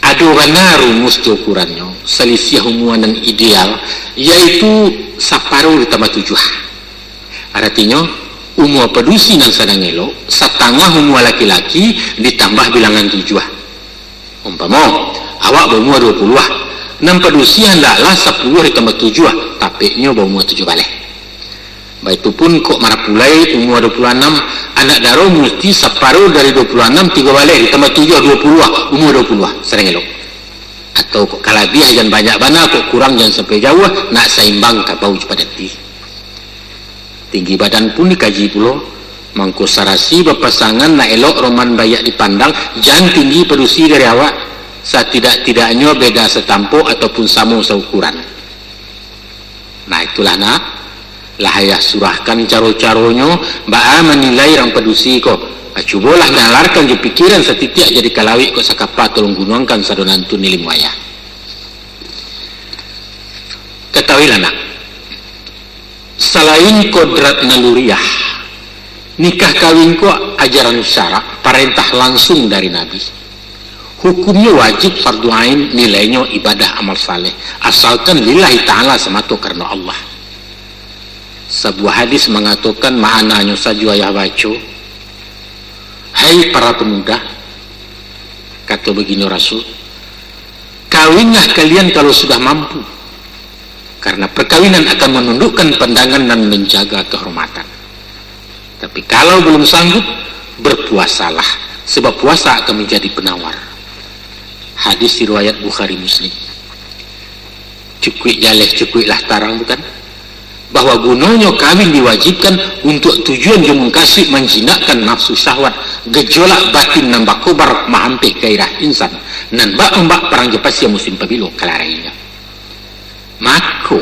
adorana rumus ukurannya selisih humuan dan ideal yaitu separuh ditambah 7 artinya umur pedusi dan sadang elok setengah umur laki-laki ditambah bilangan 7 umpama awak berumur 20 6 pedusi hendaklah 10 ditambah 7 tapi nya berumur 7 balik baik itu pun kok marah pulai umur 26 anak daro mesti separuh dari 26 3 balik ditambah 7 20 umur 20 sering elok atau kok kalabiah dan banyak bana kok kurang jangan sampai jauh nak seimbang kapau pada tinggi badan pun dikaji pula mangko sarasi berpasangan nak elok roman bayak dipandang jangan tinggi pedusi dari awak setidak-tidaknya beda setampo ataupun sama seukuran nah itulah nak lahayah surahkan caro-caronyo ba'a menilai orang pedusi kok cubalah nalarkan je pikiran setitik jadi kalawik kok sakapa tolong gunuangkan sadonantu nilim wayah ketahuilah nak selain kodrat naluriah nikah kawin kok ajaran syarak perintah langsung dari Nabi hukumnya wajib fardu ain nilainya ibadah amal saleh asalkan lillahi ta'ala semata karena Allah sebuah hadis mengatakan maknanya saja ayah baca hai para pemuda kata begini Rasul kawinlah kalian kalau sudah mampu karena perkawinan akan menundukkan pandangan dan menjaga kehormatan tapi kalau belum sanggup berpuasalah sebab puasa akan menjadi penawar hadis riwayat Bukhari Muslim cukui jaleh cukui lah tarang bukan bahwa gunanya kawin diwajibkan untuk tujuan yang mengkasih menjinakkan nafsu syahwat gejolak batin nambah kobar mahampir gairah insan nan mbak perang jepas yang musim pemilu kelarainya maka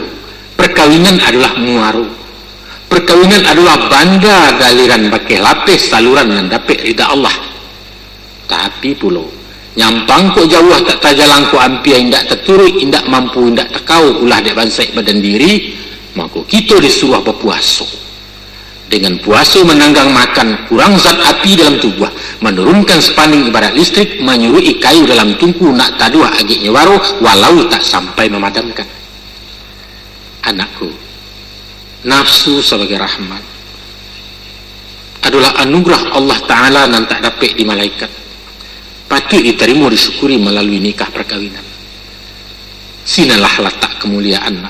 perkawinan adalah muaru perkawinan adalah banda galiran pakai lapis saluran nan dapat ridha Allah tapi pulau nyampang kok jauh tak tajalang ko ampia indak terturut indak mampu indak tekau ulah dek bansai badan diri maka kita disuruh berpuasa dengan puasa menanggang makan kurang zat api dalam tubuh menurunkan spanding ibarat listrik menyurui kayu dalam tungku nak taduah agaknya waro walau tak sampai memadamkan anakku nafsu sebagai rahmat adalah anugerah Allah Ta'ala yang tak dapat di malaikat patut diterima disyukuri melalui nikah perkawinan sinalah letak kemuliaan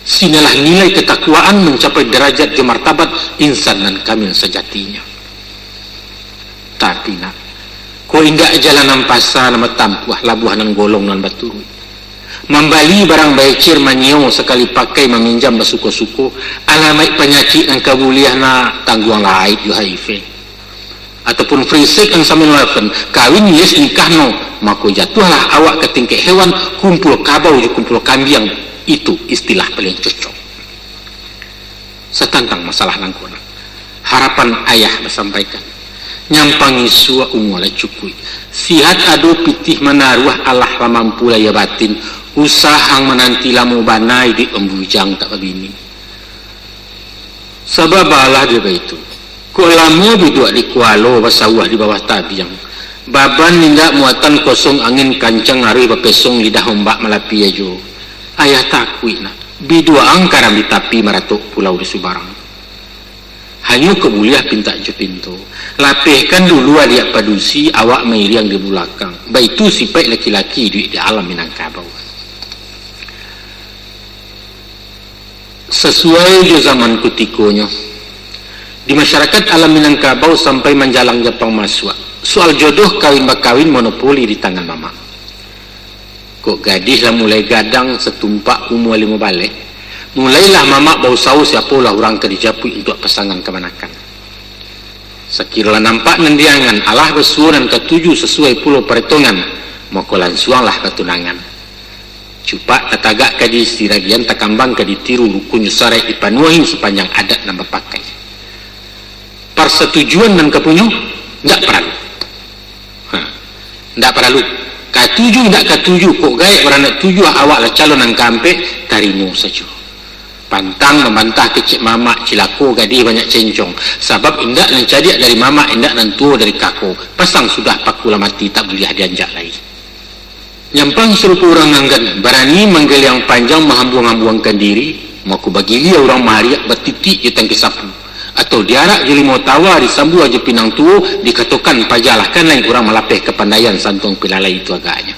sinalah nilai ketakwaan mencapai derajat ke martabat insan dan kamil sejatinya tapi nak kau indak jalanan pasar nama tampuah labuhanan golong dan batu membali barang becir manyau sekali pakai meminjam basuko-suko alamai penyakit dan kabuliah na tangguang lain yu HIV ataupun frisek yang sambil lakukan kawin yes nikah no maka jatuhlah awak ke tingkah hewan kumpul kabau kumpul kambing itu istilah paling cocok Setantang masalah nangkona. Harapan ayah bersampaikan. Nyampangi sua umulai cukui. Sihat ado pitih menaruh Allah mampu laya batin. Usahang menanti lamu banai di embujang tak babini. Sababalah dia itu. Ko lamu bidua di kualo basawah di bawah tabiang. Baban nindak muatan kosong angin kancang hari bapesong lidah ombak malapi ajo. Ayah takui nak. Bidua angkaram di tapi maratuk pulau di Subarang. Hanya kebuliah pinta je pintu. Lapihkan dulu adik padusi awak mairiang di belakang. Baitu sipai laki-laki di alam Minangkabau. Sesuai jo zaman kutikonya. Di masyarakat alam Minangkabau sampai menjalang Jepang masuk. Soal jodoh kawin-bakawin monopoli di tangan mama. Kok gadis lah mulai gadang setumpak umur 5 balik. Mulailah mama bau saus siapalah orang ke dijapui untuk pasangan kemanakan. Sekiranya nampak nendiangan Allah bersuanan ketujuh sesuai pulau perhitungan, maka lansuanglah ketunangan. Cupak tatagak kadi istiragian takambang kadi tiru rukun yusarai dipanuahin sepanjang adat nama pakai. Persetujuan dan kepunyu tidak perlu. Tidak perlu. Katujuh tidak katujuh kok gaya beranak tujuh awak lah calon yang kampe tarimu saja. Pantang membantah kecik mama cilako gadis banyak cencong sebab indak nan cadiak dari mama indak nan tua dari kako pasang sudah pakula mati tak boleh dianjak lagi. Nyampang serupa orang nanggan berani manggil yang panjang menghambung-hambungkan diri maku bagi dia orang mahariak bertitik je tangki sapu atau diarak je limau tawa disambu aja pinang tua dikatakan pajalahkan lain orang melapeh kepandaian santong pilalai itu agaknya.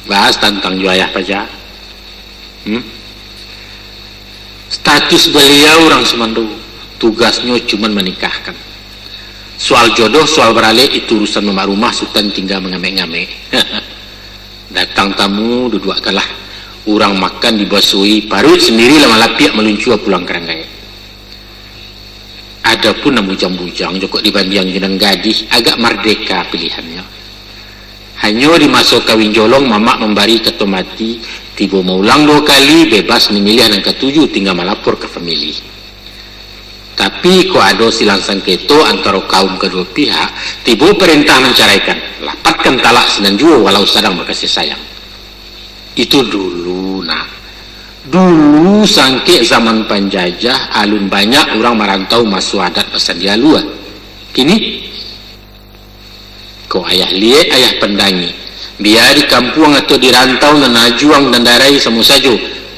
Bahas tentang juayah pajak. Status beliau orang Semando tugasnya cuma menikahkan. Soal jodoh, soal beralih itu urusan mama rumah sultan tinggal mengamek-ngamek. Datang tamu duduk kalah orang makan dibasui parut sendiri lama lapiak meluncur pulang keranggai. Adapun namu bujang-bujang jokok dibanding jenang gadis agak merdeka pilihannya. Hanya di masa kawin jolong mama memberi ketomati tiba mau ulang 2 kali bebas memilih yang ketujuh tinggal melapor ke famili. Tapi kok ada silang sengketo antara kaum kedua pihak tiba perintah menceraikan lapatkan talak senanjua walau sedang berkasih sayang. Itu dulu nak. Dulu sangke zaman penjajah alun banyak orang merantau masuk adat pesan dia luar. Kini kau ayah liat ayah pendangi biar di kampung atau di rantau dan najuang dan darai semua saja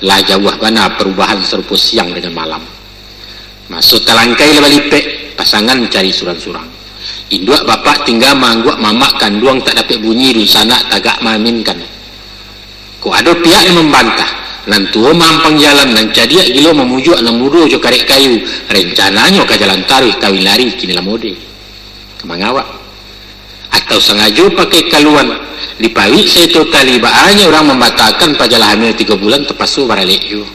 lah jauh bana perubahan serupa siang dengan malam. Masuk talangkai lebalipek pasangan mencari surang-surang. Induk bapak tinggal mangguak mamak kanduang tak dapat bunyi di sana tagak maminkan. Kau ada pihak yang membantah lantua mampang jalan dan cadiak gilo memujuk namudo jo karek kayu rencananya ke jalan taruh kawin lari kini lah mode kemangawak atau sengaja pakai kaluan dipawi seto tali baanya orang membatalkan pajalah hamil 3 bulan terpasu baralik yo.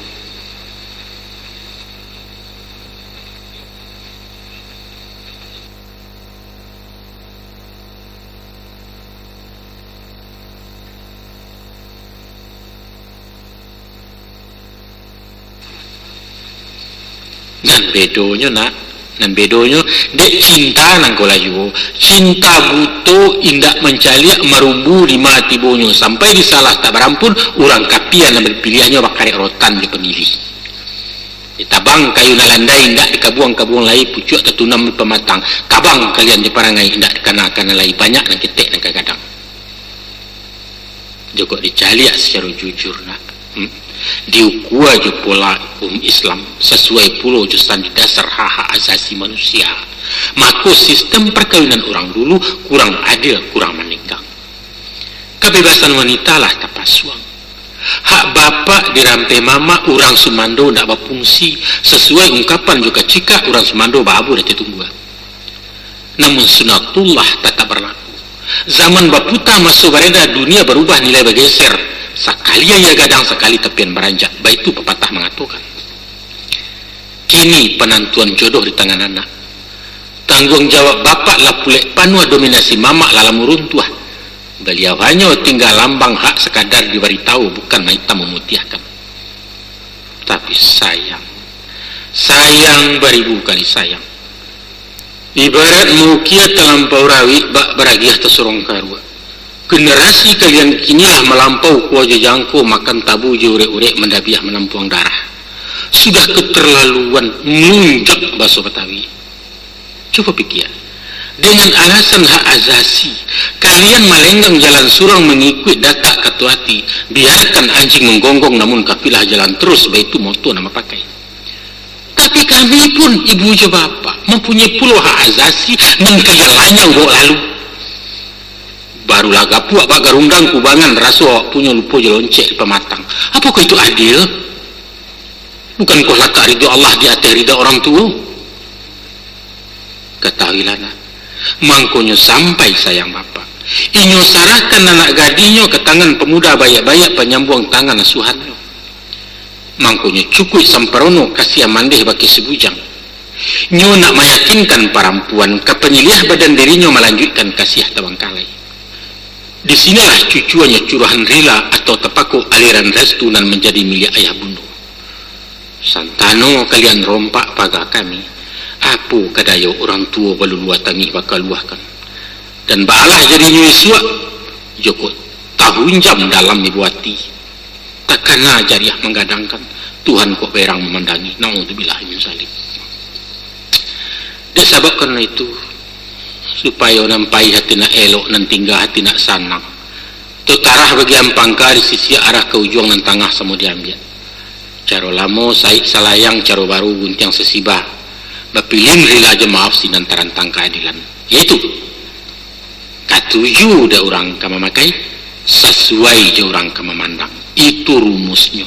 Nan bedonya dek cinta nang kolayu cinta buto indak mencaliak merubu di mati bonyo sampai disalah tak berampun orang kapian yang berpilihannya bakar rotan di pemilih ditabang kayu nalandai indak dikabuang-kabuang lai pucuk tertunam di pematang kabang kalian di parangai indak dikana-kana lai banyak nang ketek nang kadang joko dicaliak secara jujur nak diukua je pola Islam sesuai pulau jusan di dasar hak asasi manusia. Maka sistem perkawinan orang dulu kurang adil, kurang meninggal. Kebebasan wanita lah tapasuang. Hak bapak dirampai mama orang Sumando tidak berfungsi sesuai ungkapan juga cika orang Sumando babu dan tungguan. Namun sunatullah tetap berlaku. Zaman baputa masuk bereda dunia berubah nilai bergeser. Sekali ia gadang, sekali tepian beranjak. Baik itu pepatah mengatakan. Kini penentuan jodoh di tangan anak. Tanggung jawab bapak lah pulek panua dominasi mamak dalam runtuh. Beliau hanya tinggal lambang hak sekadar diberitahu, bukan maita memutiahkan. Tapi sayang, sayang baribu kali sayang. Ibarat mukia terlampau rawi bak beragiah tersorong karua. Generasi kalian kinilah melampau kuaja jangko makan tabu jurek-urek mendabiah menampuang darah. Sudah keterlaluan munjak bahasa Betawi. Coba pikir. Dengan alasan hak azasi, kalian melenggang jalan surang mengikut datak katuati. Biarkan anjing menggonggong namun kafilah jalan terus, itu moto nama pakai. Tapi kami pun ibu je bapa mempunyai puluh hak azasi nan kayalanya udah lalu. Barulah gapu apa garundang kubangan rasu awak punya lupa je loncek pematang. Apakah itu adil? Bukan kau letak ridha Allah di atas ridha orang tua? Ketahuilah nak. Mangkonyo sampai sayang bapa. Inyo sarahkan anak gadinyo ke tangan pemuda bayak-bayak penyambung tangan asuhannya. Mangkonyo cukup samperono kasih amandeh bagi sebujang. Nyo nak meyakinkan perempuan ke penyiliah badan dirinya melanjutkan kasih tawangkalai. Di sinilah cucuannya curahan rila atau tepaku aliran restu nan menjadi milik ayah bunda. Santano kalian rompak paga kami. Apu kadayo orang tua balulua tangi bakal luahkan. Dan balah jadinya Yesua Joko tahun jam dalam dibuati. Takkanlah jariah menggadangkan Tuhan kok berang memandangi. Na'udzubillah min zalik. Dia sabab karena itu supaya nampai hati nak elok nan tinggal hati nak sanang. Tutarah bagi ampangka di sisi arah ke ujung nan tengah semua diambil. Caro lamo saik salayang caro baru guntiang sesibah. Bapilin rila aja maaf si nantaran tangka keadilan. Yaitu katuju dah orang kama makai sesuai je orang kama mandang. Itu rumusnya.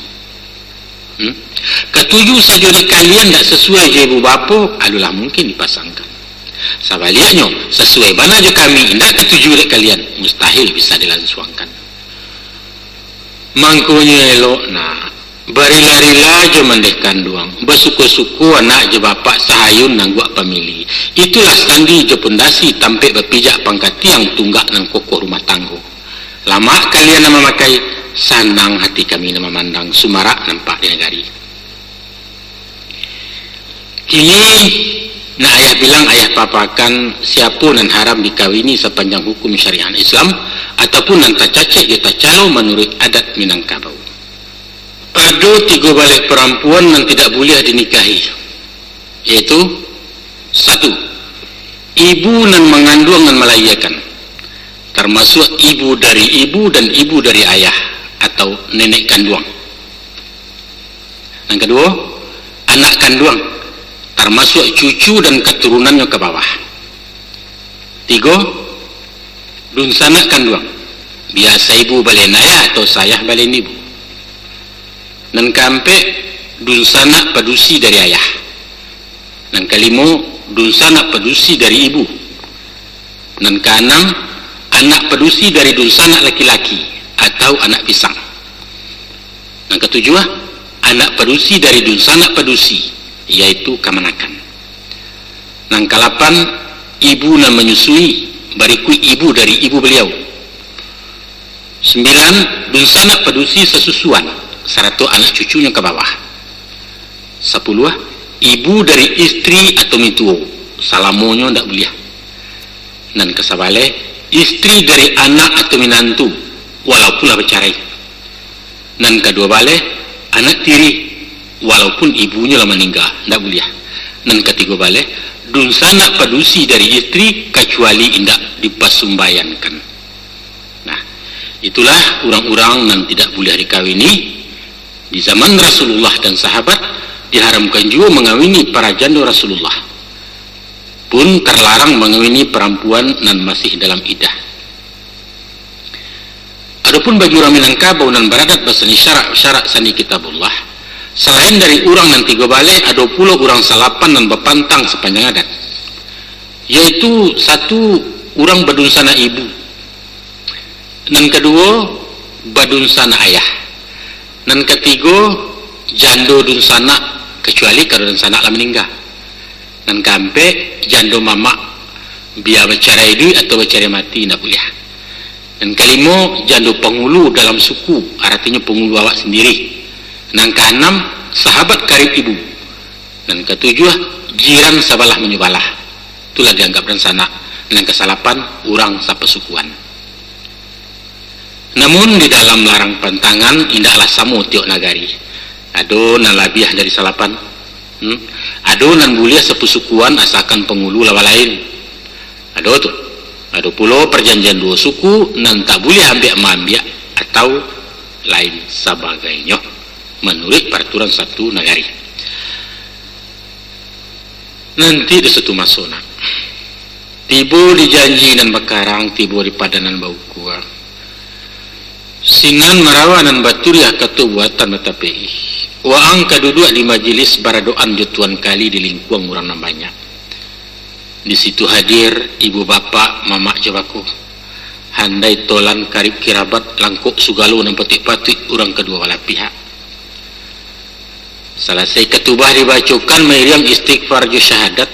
Ketujuh saja kalian tak sesuai je ibu bapa, alulah mungkin dipasangkan. Sebaliknya sesuai mana je kami tidak ketujuh dek kalian, mustahil bisa dilangsungkan. Mangkunya elok nak barila-rila je mendeh kanduang, bersuku-suku anak je bapak sahayun nang buat pemilih. Itulah sandi je pondasi tampik berpijak pangkati yang tunggak nang kokoh rumah tangga. Lama kalian nama makai sanang hati kami nama mandang sumarak nampak di negari. Kini nak ayah bilang ayah papakan siapa nan haram dikawini sepanjang hukum syariat Islam ataupun nan tak cacik dia tak calo menurut adat Minangkabau. Ada 3 balik perempuan yang tidak boleh dinikahi, yaitu 1. Ibu nan mengandung dan melahirkan, termasuk ibu dari ibu dan ibu dari ayah atau nenek kandung. Yang kedua, anak kandung, termasuk cucu dan keturunannya ke bawah. 3. Dunsana kandung, biasa ibu balen ayah atau sayah balen ibu. Dan keempat, dunsana padusi dari ayah. Dan kelima, dunsana padusi dari ibu. Dan keenam, anak padusi dari dunsana laki-laki atau anak pisang. Dan ketujuh, anak padusi dari dunsana padusi, yaitu kamanakan. Dan kelapan, ibu nan menyusui, bariku ibu dari ibu beliau. 9, dunsana padusi sesusuan, 100 anak cucunya ke bawah. 10, ibu dari istri atau mituo, salamonyo ndak boleh. Dan kesabale, istri dari anak atau minantu, walaupun lah bercerai. Dan kedua bale, anak tiri, walaupun ibunya lah meninggal, ndak boleh. Dan ketiga bale, dunsana padusi dari istri kecuali indak dipasumbayankan. Nah, itulah orang-orang yang tidak boleh dikawini. Di zaman Rasulullah dan sahabat diharamkan juga mengawini para janda Rasulullah. Pun terlarang mengawini perempuan nan masih dalam iddah. Adapun bagi orang Minangkabau nan beradat basani syarak sani kitabullah, selain dari orang nan 3 balik, ada pula orang salapan nan bepantang sepanjang adat. Yaitu 1, orang badunsana ibu. Dan kedua, badunsana ayah. Dan ketiga, jando dunsana kecuali kalau dunsana lah meninggal. Dan keempat, jando mama biar bercerai dulu atau bercerai mati nak boleh. Dan kelima, jando penghulu dalam suku, artinya penghulu awak sendiri. Dan keenam, sahabat karib ibu. Dan ketujuh, jiran sabalah menyubalah. Itulah dianggap dan sana. Dan kesalapan, urang sapesukuan. Namun di dalam larang pantangan, indahlah samu tiok nagari. Ado nan labiah dari salapan. Ado nan bulia sepusukuan asalkan pengulu lawa lain. Ado tuh. Ado pulau perjanjian dua suku nan tak boleh ambil atau lain sebagainya menurut peraturan satu negari. Nanti di satu masona tibo di janji dan bekarang, tibo di padanan bau kuah sinan marawanan baturiah ketubuatan matapi waang kaduduk di majelis baradoan jutuan kali di lingkuang orang namanya. Di situ hadir ibu bapak mamak jawaku handai tolan karib kirabat langkuk sugalu dan petik-petik orang kedua wala pihak. Selesai ketubah dibacakan meriam istighfar ju syahadat,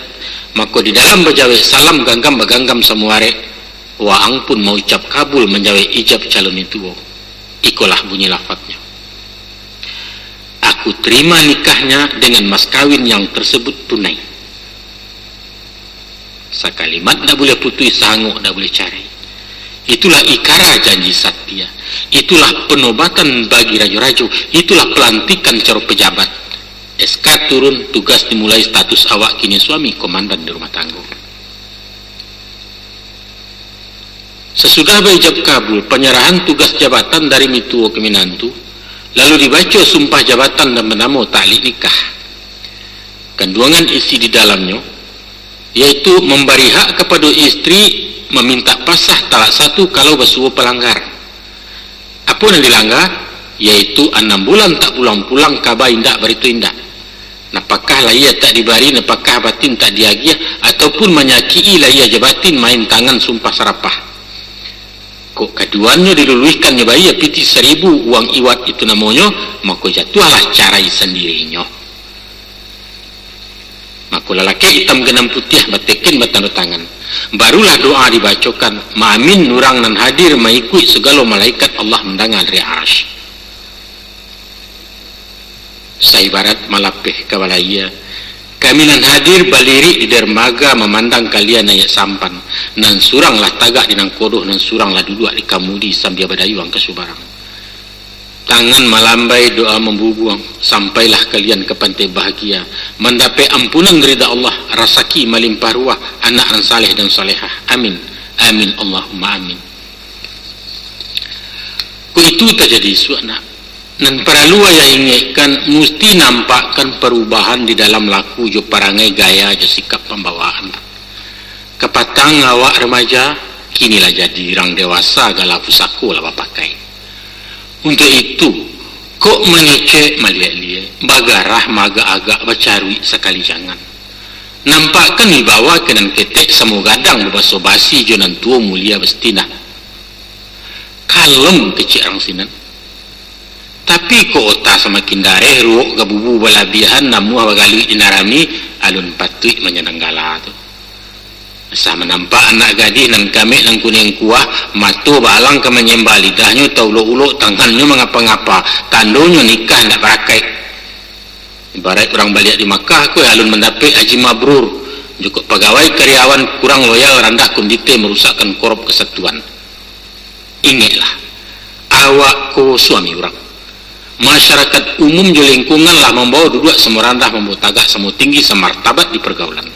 maka di dalam berjawe salam ganggam baganggam semuare waang pun mau ucap kabul menjawe ijab calon itu. Ikulah bunyi lafadznya. Aku terima nikahnya dengan mas kawin yang tersebut tunai. Sakalimat tak boleh putui sanggup, tak boleh cari. Itulah ikara janji satya. Itulah penobatan bagi rajo-rajo. Itulah pelantikan cara pejabat. SK turun, tugas dimulai, status awak kini suami komandan di rumah tangga. Sesudah berijab kabul, penyerahan tugas jabatan dari mituo ke minantu, lalu dibaca sumpah jabatan dan menamo ta'liq nikah. Kandungan isi di dalamnya, yaitu memberi hak kepada istri meminta pasah talak satu kalau bersuah pelanggar. Apa yang dilanggar? Yaitu 6 bulan tak pulang-pulang kaba indak beritu indak. Napakah lah ia tak dibari, napakah batin tak diagiah, ataupun menyakii lah ia jabatin main tangan sumpah serapah. Kok keduanya diluluhkan nyebai piti 1000 uang iwat itu namanya, maka jatuhlah carai sendirinya. Maka lelaki hitam genam putih batekin bertanda tangan. Barulah doa dibacakan. Ma'amin nurang nan hadir mengikut segala malaikat Allah mendengar dari arasy. Saibarat malapeh kabalaya. Kami nan hadir baliri di dermaga memandang kalian ayat sampan. Nan suranglah tagak di nang kodoh, nan suranglah duduk di kamudi sambil badayuang ke subarang. Tangan melambai doa membubuang, sampailah kalian ke pantai bahagia, mendapat ampunan ridha Allah, rasaki melimpah ruah, anak yang saleh dan salehah. Amin, amin, Allahumma amin. Itu terjadi suana. Dan perlu yang ingatkan, mesti nampakkan perubahan di dalam laku jo parangai gaya jo sikap pembawaan. Kepatang awak remaja, kinilah jadi orang dewasa gala pusaku lah pakai. Untuk itu, kok mengecek melihat-lihat, bagarah maga agak bacarui sekali jangan. Nampakkan dibawa ke dan ketek semua gadang bebaso basi jonan tua mulia bestina. Kalem kecik orang sinan. Tapi kok otak semakin dareh ruok gabubu balabihan namuah bagalui dinarami alun patui menyenanggala tu. Sah menampak anak gadis nan kami nan kuning kuah matu balang ke menyembah lidahnya tau uluk-uluk tangannya mengapa-ngapa tandonya nikah nak berakai. Ibarat orang balik di Makkah ku alun mendapat haji mabrur cukup pegawai karyawan kurang loyal randah kondite merusakkan korup kesatuan. Ingatlah awak ku suami orang. Masyarakat umum di lingkungan lah membawa duduk semua randah membawa tagak semua tinggi semartabat di pergaulan.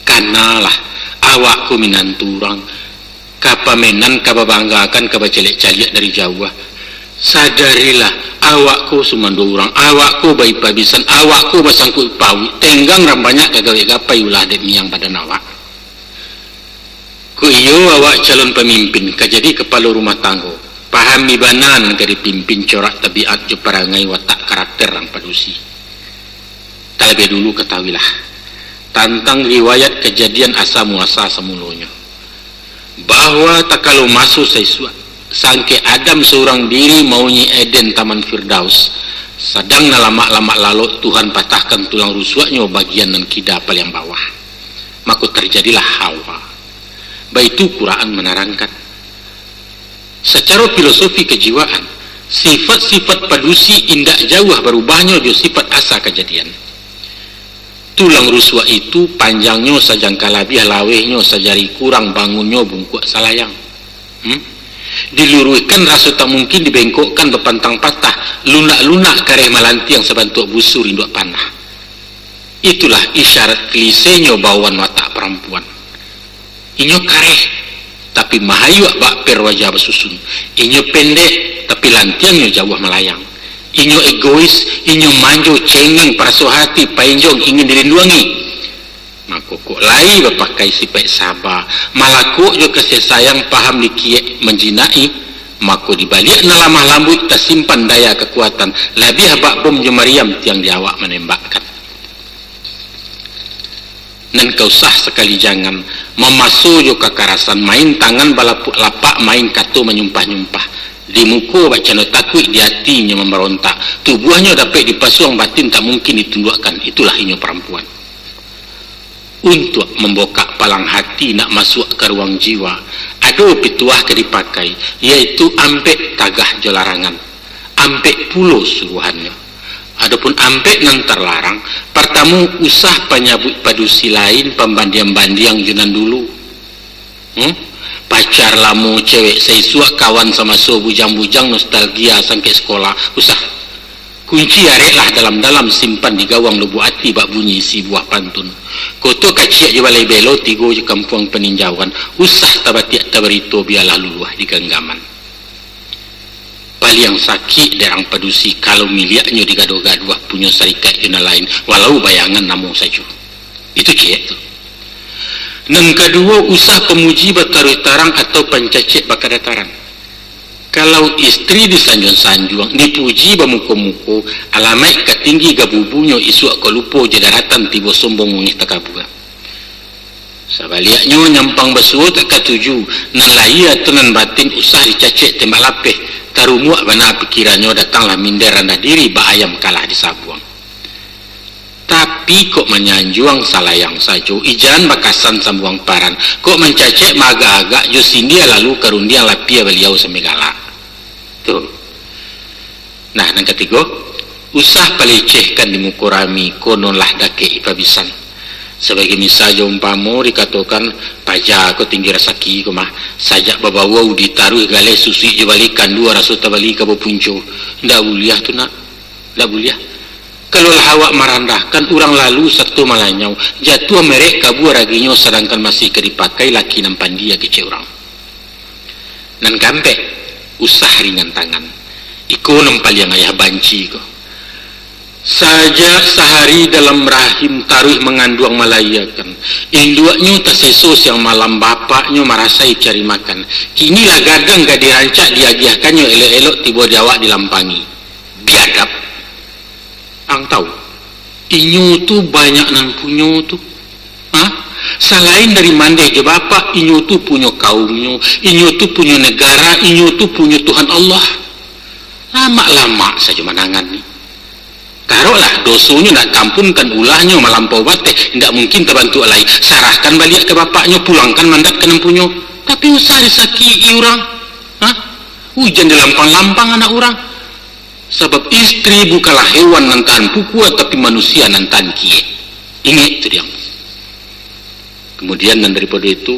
Kanalah awakku minanturang kapamenan kababanggakan kabacelek-caliak dari Jawa. Sadarilah awakku sumando urang, awakku bayi pabisan, awakku basangku pawi tenggang rambanya kagawe-gapai ulah dek miang pada nawak. Ku iyo awak calon pemimpin kajadi kepala rumah tangga. Pahami banan ke dipimpin corak tabiat je parangai watak karakter rang padusi. Terlebih dulu ketahuilah tentang riwayat kejadian asa muasa semulanya bahwa tak kalau masuk sesuatu sangke Adam seorang diri maunya Eden Taman Firdaus sedang lama-lama lalu Tuhan patahkan tulang rusuknya bagian dan kida paling bawah, maka terjadilah Hawa. Baitu Quran menerangkan secara filosofi kejiwaan sifat-sifat padusi indak jauh berubahnya jo sifat asa kejadian. Tulang ruswa itu panjangnya sajangka labih, lawehnya sajari kurang, bangunnya bungkuk salayang. Diluruykan rasa tak mungkin, dibengkokkan bepantang patah, lunak-lunak kareh malanti yang sebantuk busur induk panah. Itulah isyarat klisenya bawaan watak perempuan. Inyo kareh tapi mahayu bak per wajah bersusun. Inyo pendek tapi lantiannya jauh melayang. Inyo egois, inyo manjo cengeng paraso hati painjong ingin dirinduangi. Maka kok lai berpakai sifat sabar, malah kok jo kasih sayang paham dikiek menjinai, maka dibalik nalamah lambut tersimpan daya kekuatan lebih abak bom jo Maryam tiang diawak menembakkan. Dan kau sah sekali jangan memasuk jo kekerasan, main tangan balapuk lapak, main kato menyumpah-nyumpah. Di muka baca no takut, di hatinya memberontak, tubuhnya dapat dipasuang, batin tak mungkin ditundukkan. Itulah inyo perempuan. Untuk membokak palang hati nak masuk ke ruang jiwa, ada pituah ke dipakai, yaitu ampek tagah jolarangan, ampek pulo suruhannya. Adapun ampek nan terlarang, pertama usah penyabut padusi lain, pembandian-bandiang junan dulu. Pacar lamu cewek seisuak kawan sama so bujang-bujang nostalgia sampai sekolah, usah. Kunci areklah dalam-dalam simpan di gawang lubu hati bak bunyi si buah pantun. Koto kacik je balai belo tigo je kampung peninjauan, usah tabatiak tabarito biarlah luluah di genggaman. Paling sakit derang padusi kalau miliaknya digado-gaduah punya serikat juna lain, walau bayangan namu saja. Itu cik tu. Dan kedua, usah pemuji bataruh tarang atau pencacik bakadataran. Kalau istri disanjung-sanjung, dipuji bamuko-muko, alamai ketinggi gabubunyo isuak kelupo jedaratan tiba sombong mengih takabua. Sabaliaknya nyampang basuo tak katuju, nan lahir atau nan batin usah dicacik tembak lapeh, tarumuak bana pikirannya datanglah minder rendah diri ba ayam kalah disabuang. Tapi kok menyanjuang salayang sajo, ijan bakasan sambuang paran, kok mencacik maga-agak jo sindia lalu karundiang lapia beliau semegala. Tuh. Nah, yang ketiga, usah pelecehkan di mukurami kononlah dake ipabisan. Sebagai misalnya umpamo dikatakan pajak ko tinggi rasaki ko mah sajak babawau ditaruh gale susi je balikan dua rasu tabali ka punco. Ndak buliah tu nak. Ndak buliah. Kalau awak merandahkan orang lalu satu malanyau, jatuh merek kabu raginya sedangkan masih dipakai laki nampan dia kece orang. Nan gampe usah ringan tangan. Iko nempal yang ayah banci ko. Saja sehari dalam rahim taruh mengandung melayakan. Induaknya tersesus yang malam bapaknya merasai cari makan. Kinilah gadang gak dirancak diagiahkannya elok-elok tiba diawak dilampangi. Biadab. Ang tahu, inyo tu banyak nan punyo tu. Selain dari mandai je bapak, inyo tu punya kaumnya, inyo tu punya negara, inyo tu punya Tuhan Allah. Lama-lama saja manangan ni. Taruhlah dosonya nak tampunkan ulahnya melampau batik, tidak mungkin terbantu lain. Sarahkan balik ke bapaknya, pulangkan mandat ke nempunyo. Tapi usah disaki orang. Hujan di lampang-lampang anak orang. Sebab istri bukanlah hewan nantan pukua, tapi manusia nantan kie. Ingat itu dia. Kemudian dan daripada itu,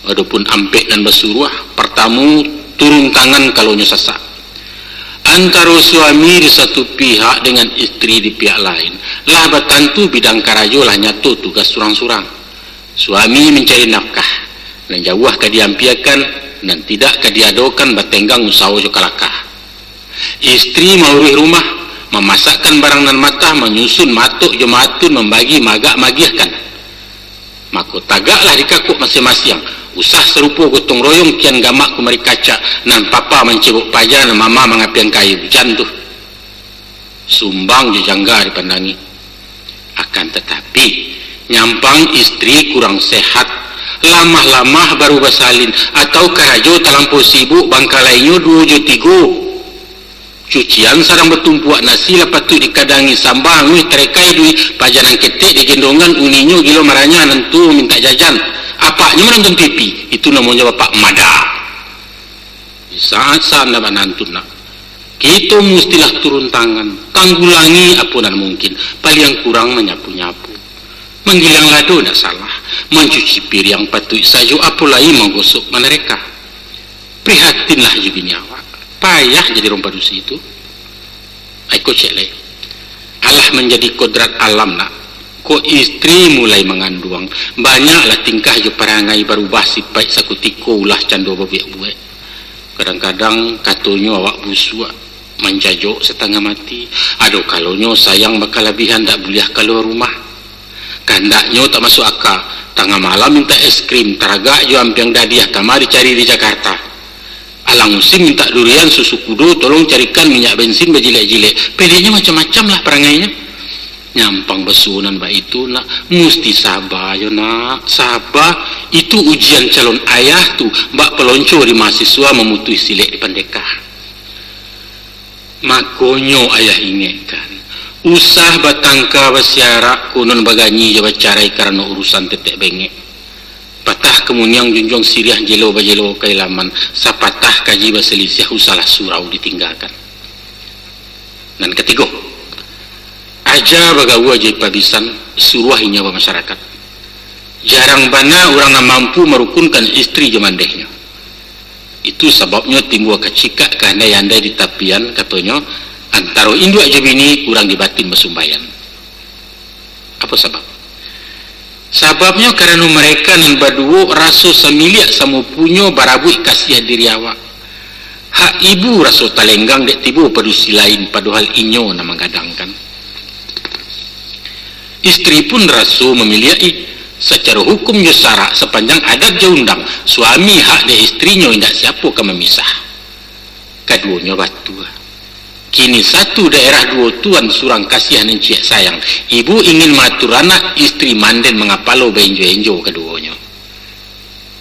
adapun ampek dan basuruah, pertama turun tangan kalau nyesasak. Antara suami di satu pihak dengan istri di pihak lain, lah bertentu bidang karajo lah nyatu tugas surang-surang. Suami mencari nafkah, dan jauh kadiampiakan, dan tidak kadiadokan batenggang usaha jokalakah. Istri maurih rumah, memasakkan barang nan matah, menyusun matuk jemaatun, membagi magak-magiahkan. Maka tagaklah dikakuk masing-masing. Usah serupa gotong royong kian gamak kumari kaca, nan papa mencebuk paja, nan mama mengapian kayu. Jantuh. Sumbang je jangga dipandangi. Akan tetapi, nyampang istri kurang sehat, lamah-lamah baru basalin, atau karajo terlampau sibuk, bangkalainya 2 je 3. Cucian sarang bertumpuak nasi lepas tu dikadangi sambang wih terekai duit pajanan ketik di gendongan uninyo gilo marahnya nentu minta jajan apaknya menonton TV itu namanya bapak mada di saat-saat nak nantun nak kita mestilah turun tangan, tanggulangi apunan mungkin, paling kurang menyapu-nyapu. Menggilang lado tidak salah, mencuci piring patut saja, apalagi menggosok mereka. Prihatinlah juga awak, payah jadi rompa dusi itu. Aku cek Allah menjadi kodrat alam nak. Ko istri mulai mengandung, banyaklah tingkah je perangai berubah sifat sekutiko ulah cando babiak-buat. Kadang-kadang katanya awak busuk, menjajok setengah mati. Aduh kalonyo sayang bakal lebihan tak boleh keluar rumah. Kandaknya tak masuk akal. Tengah malam minta es krim, teragak jo ampiang dadiah kamar dicari di Jakarta. Alang musim minta durian susu kudo, tolong carikan minyak bensin berjilek-jilek. Pedenya macam-macam lah perangainya. Nyampang besunan mbak itu nak, mesti sabar yo nak, sabar. Itu ujian calon ayah tu, mbak pelonco di mahasiswa memutui silek di pendekah. Makonyo ayah ingatkan, usah batangka basiarak kunon baganyi jawa carai karena urusan tetek bengek. Patah kemunyang junjung siriah jelo bajelo kailaman, sapatah kaji baselisih usalah surau ditinggalkan. Dan ketiga, aja bagawa jai pabisan suruh nyawa masyarakat. Jarang bana orang mampu merukunkan istri jemandehnya. Itu sebabnya timbul kecikak karena yandai di tapian katanya antara induk aja bini kurang dibatin bersumbayan. Apa sebab? Sebabnya karena mereka nan baduo raso semilia sama punyo barabui kasih diri awak. Hak ibu raso talenggang dek tibu padusi lain padahal inyo nama gadangkan. Istri pun rasu memilih secara hukum yusara sepanjang adat undang suami hak de istrinya tidak siapa ke memisah. Keduanya batu. Kini satu daerah dua tuan surang kasihan encik sayang. Ibu ingin matur anak istri manden mengapalo benjo-enjo keduanya.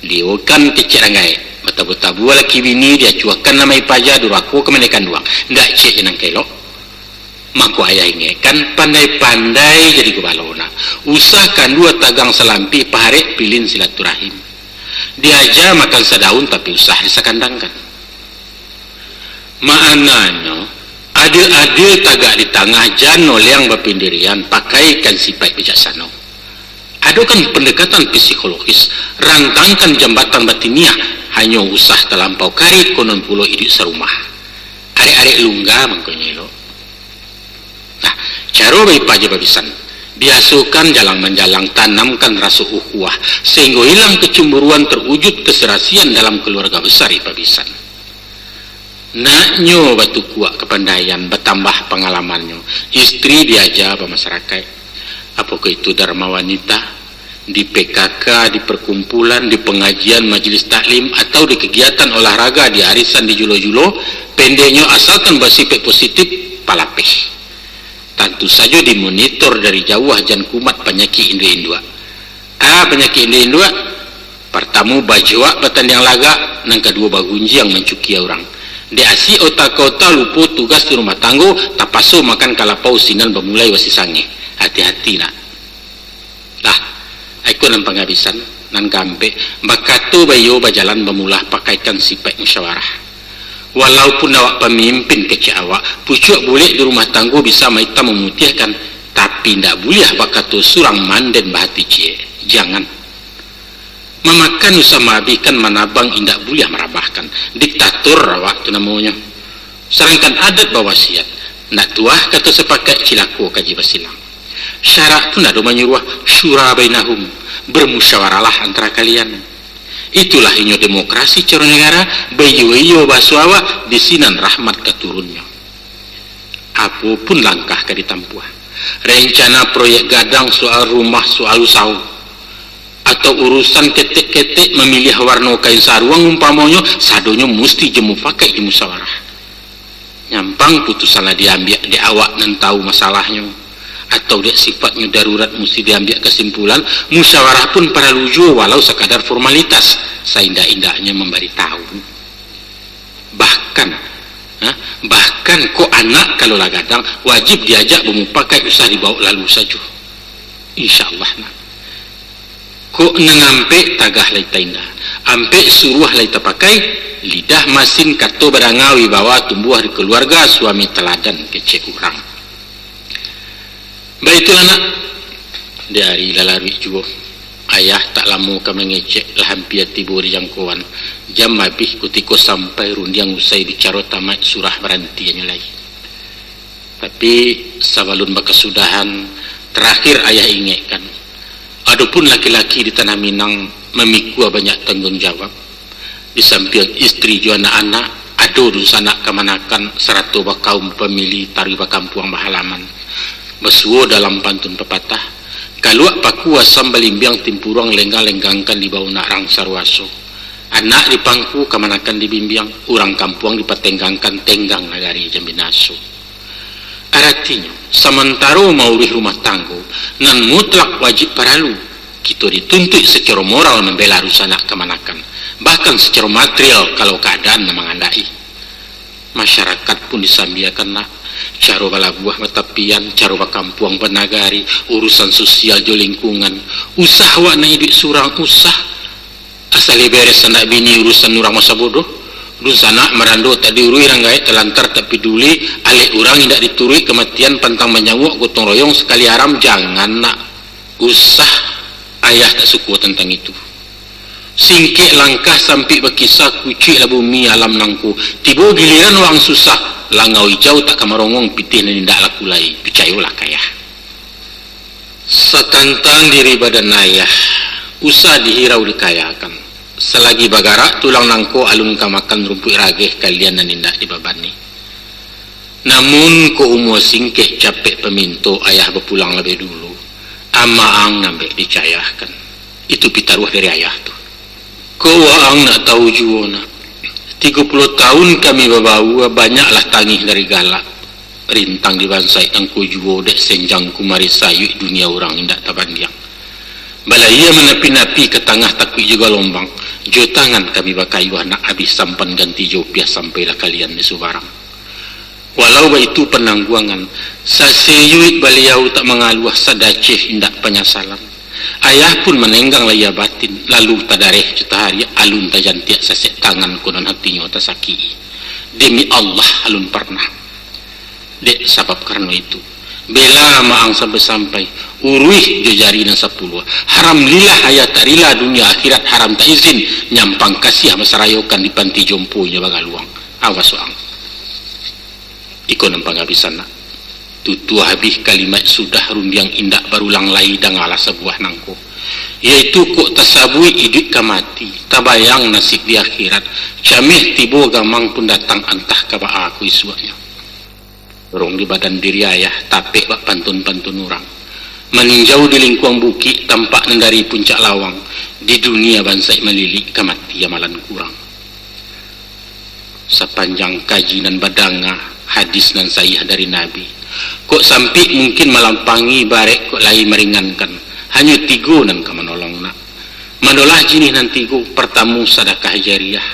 Diokan kecik rangai. Bata-bata buah laki bini dia cuakan nama ipaja duraku kemenekan duang. Ndak cik jenang kelok. Maku ayah ingatkan pandai-pandai jadi kebalona. Usahakan dua tagang selampi paharek pilin silaturahim. Diaja makan sedaun tapi usah disakandangkan. Maknanya adil-adil tagak di tengah jano yang berpendirian pakaikan sifat bijaksana. Adukan pendekatan psikologis, rangkangkan jambatan batiniah hanya usah terlampau karit konon pulau hidup serumah. Arek-arek lungga mangkonyelo. Nah, cara baik paja babisan biasukan jalang-menjalang, tanamkan rasa ukhuwah sehingga hilang kecemburuan, terwujud keserasian dalam keluarga besar babisan. Naknyo batu kuat kepandaian, bertambah pengalamannya. Istri diajar masyarakat. Apakah itu dharma wanita, di PKK, di perkumpulan, di pengajian majelis taklim, atau di kegiatan olahraga, di arisan, di julo-julo, pendeknya asalkan bersifat positif, palapeh. Tentu saja dimonitor dari jauh jan kumat penyakit indua-indua. Penyakit indua-indua, pertama bajwa batandang laga, nang kedua bagunji yang mencuki orang. Di asi otak-otak lupa tugas di rumah tanggo, tapaso makan kalapau sinan bermulai wasisange. Hati-hati nak. Lah, aku nan penghabisan, nan gampe, bakato bayo bajalan bermulah pakaikan sifat musyawarah. Walaupun awak pemimpin kecil awak, pucuk boleh di rumah tanggo bisa maita memutihkan, tapi ndak boleh bakato surang manden bahati cie. Jangan. Memakan usah mabikan manabang indak boleh merabahkan. Diktator awak tu namanya. Serangkan adat bawasiat. Nak tuah kata sepakat cilaku kaji basilang. Syarat tu nak do menyuruh syura bainahum, bermusyawaralah antara kalian. Itulah inyo demokrasi cara negara, bayo-iyo basu awak disinan rahmat keturunnya. Apapun langkah ke ditampuah. Rencana proyek gadang soal rumah, soal usaha, atau urusan ketek-ketek memilih warna kain saruang umpamanya, sadonyo mesti jemu pakai jemu musyawarah. Nyampang putusanlah diambil di awak dan tahu masalahnya, atau dia sifatnya darurat mesti diambil kesimpulan. Musyawarah pun para lujo walau sekadar formalitas, seindah-indahnya memberitahu. Bahkan kok anak kalau lagadang wajib diajak memupakai usah dibawa lalu saja. Insyaallah nak. Kok nangampe tagah lai tainda, ampe suruh lai tapakai lidah masin kato barangawi bawa tumbuh di keluarga suami teladan kecek urang. Baik itu anak dari lalarwi juga ayah tak lama kami ngecek lah hampir tiba di jangkauan jam habis kutiko sampai rundiang usai bicara tamat surah berhenti nyelai. Tapi sabalun bakasudahan terakhir ayah ingatkan adapun laki-laki di tanah Minang memikul banyak tanggung jawab di samping istri juga anak-anak ada sanak kemanakan serato kaum pemilih tari kampung bahalaman bersuo dalam pantun pepatah kaluak paku asam belimbiang timpurang lenggang-lenggangkan di bawah narang sarwaso anak di pangku kemanakan di bimbiang urang kampung dipatenggangkan tenggang nagari jambinaso. Artinya sementara maurih rumah tanggo nan mutlak wajib paralu kita dituntut secara moral membela rusanak kemanakan bahkan secara material kalau keadaan mengandai. Masyarakat pun disambiakan nak cara bala buah matapian, cara kampung penagari, urusan sosial jo lingkungan, usah wak na hidup surang usah asal beres anak bini urusan orang masa bodoh dun sana merando tak diurui ranggai telantar tak peduli alik orang tidak diturui kematian pantang menyawak gotong royong sekali haram jangan nak usah ayah tak suku tentang itu. Singkik langkah sampai berkisah kucik lah bumi alam nangku tiba giliran orang susah langau hijau tak kamarongong pitih dan tidak laku lai percayalah kayah sekantang diri badan ayah usah dihirau dikayakan selagi bagarak tulang nangko alun kamakan rumput rageh kalian dan tidak dibabani. Namun ko umur singkik capek peminto ayah berpulang lebih dulu amaang nambek dicayahkan itu pitaruh dari ayah tu. Ko waang nak tahu juona 30 tahun kami babawa banyaklah tangih dari galak rintang di bansai angku juo dek senjang kumari sayu dunia orang indak tabandiang balaya menapi-napi ke tengah takui juga lombang jo tangan kami bakayu anak habis sampan ganti jopiah sampailah kalian di Subarang. Walau itu penangguangan saseyuit beliau tak mengaluah sadaceh indak penyasalan ayah pun menenggang laya batin lalu tadareh jutahari alun tajantiak sesek tangan konon hatinya tasaki demi Allah alun pernah dek sebab karena itu bela maang sampai-sampai uruih jejari dan 10 haram lillah ayat tarila dunia akhirat haram tak izin nyampang kasih masarayokan di panti jomponya bagaluang awas soang ikut nampang habisan nak tutu habis kalimat sudah rundiang indak barulang lai dan ngalah sebuah nangko yaitu kok tasabui hidup kamati tabayang nasib di akhirat camih tibo gamang pun datang antah kaba aku isuanya rong di badan diri ayah tapek bak pantun-pantun orang meninjau di lingkuang bukit tampak dari puncak lawang di dunia bansai melilik kamati amalan kurang sepanjang kaji dan badanga hadis dan sahih dari Nabi kok sampai mungkin melampangi barek kok lain meringankan hanya 3 nan ka menolong nak manolah jinih nan 3 pertama sedekah jariah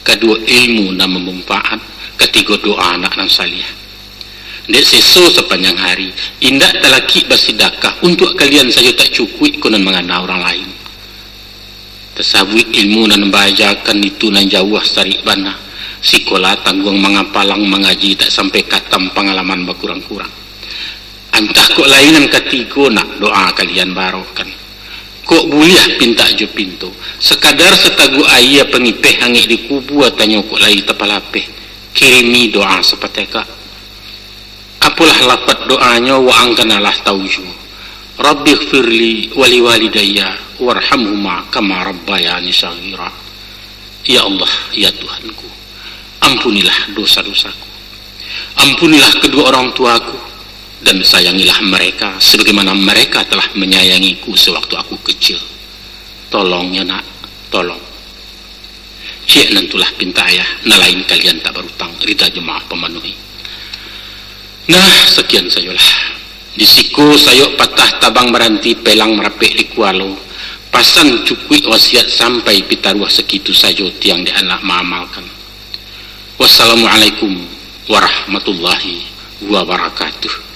kedua ilmu nan memanfaat ketiga doa anak nan salih dek seso sepanjang hari indak talaki bersedekah untuk kalian saja tak cukup konon mengana orang lain tasawuf ilmu nan membajakan itu nan jauh sari bana sekolah tanggung mengapalang mengaji tak sampai katam pengalaman berkurang-kurang antah kok lainan ketiga nak doa kalian barokan kok buliah pinta jo pintu sekadar setagu ayah pengipeh hangit di kubu atanya kok lai tepalapeh kirimi doa sepateka apalah lafad doanya wa angkanalah tauju rabbighfirli wali walidayya warhamhuma kama rabbayani shaghira ya Allah ya Tuhanku ampunilah dosa-dosaku ampunilah kedua orang tuaku dan sayangilah mereka sebagaimana mereka telah menyayangiku sewaktu aku kecil tolong ya nak tolong cik nantulah pinta ayah nalain kalian tak berutang rida jemaah pemenuhi. Nah sekian sajalah di siku sayok patah tabang meranti pelang merapik di kualo pasan cukui wasiat sampai pitaruah segitu saja tiang di anak mengamalkan. Wassalamualaikum warahmatullahi wabarakatuh.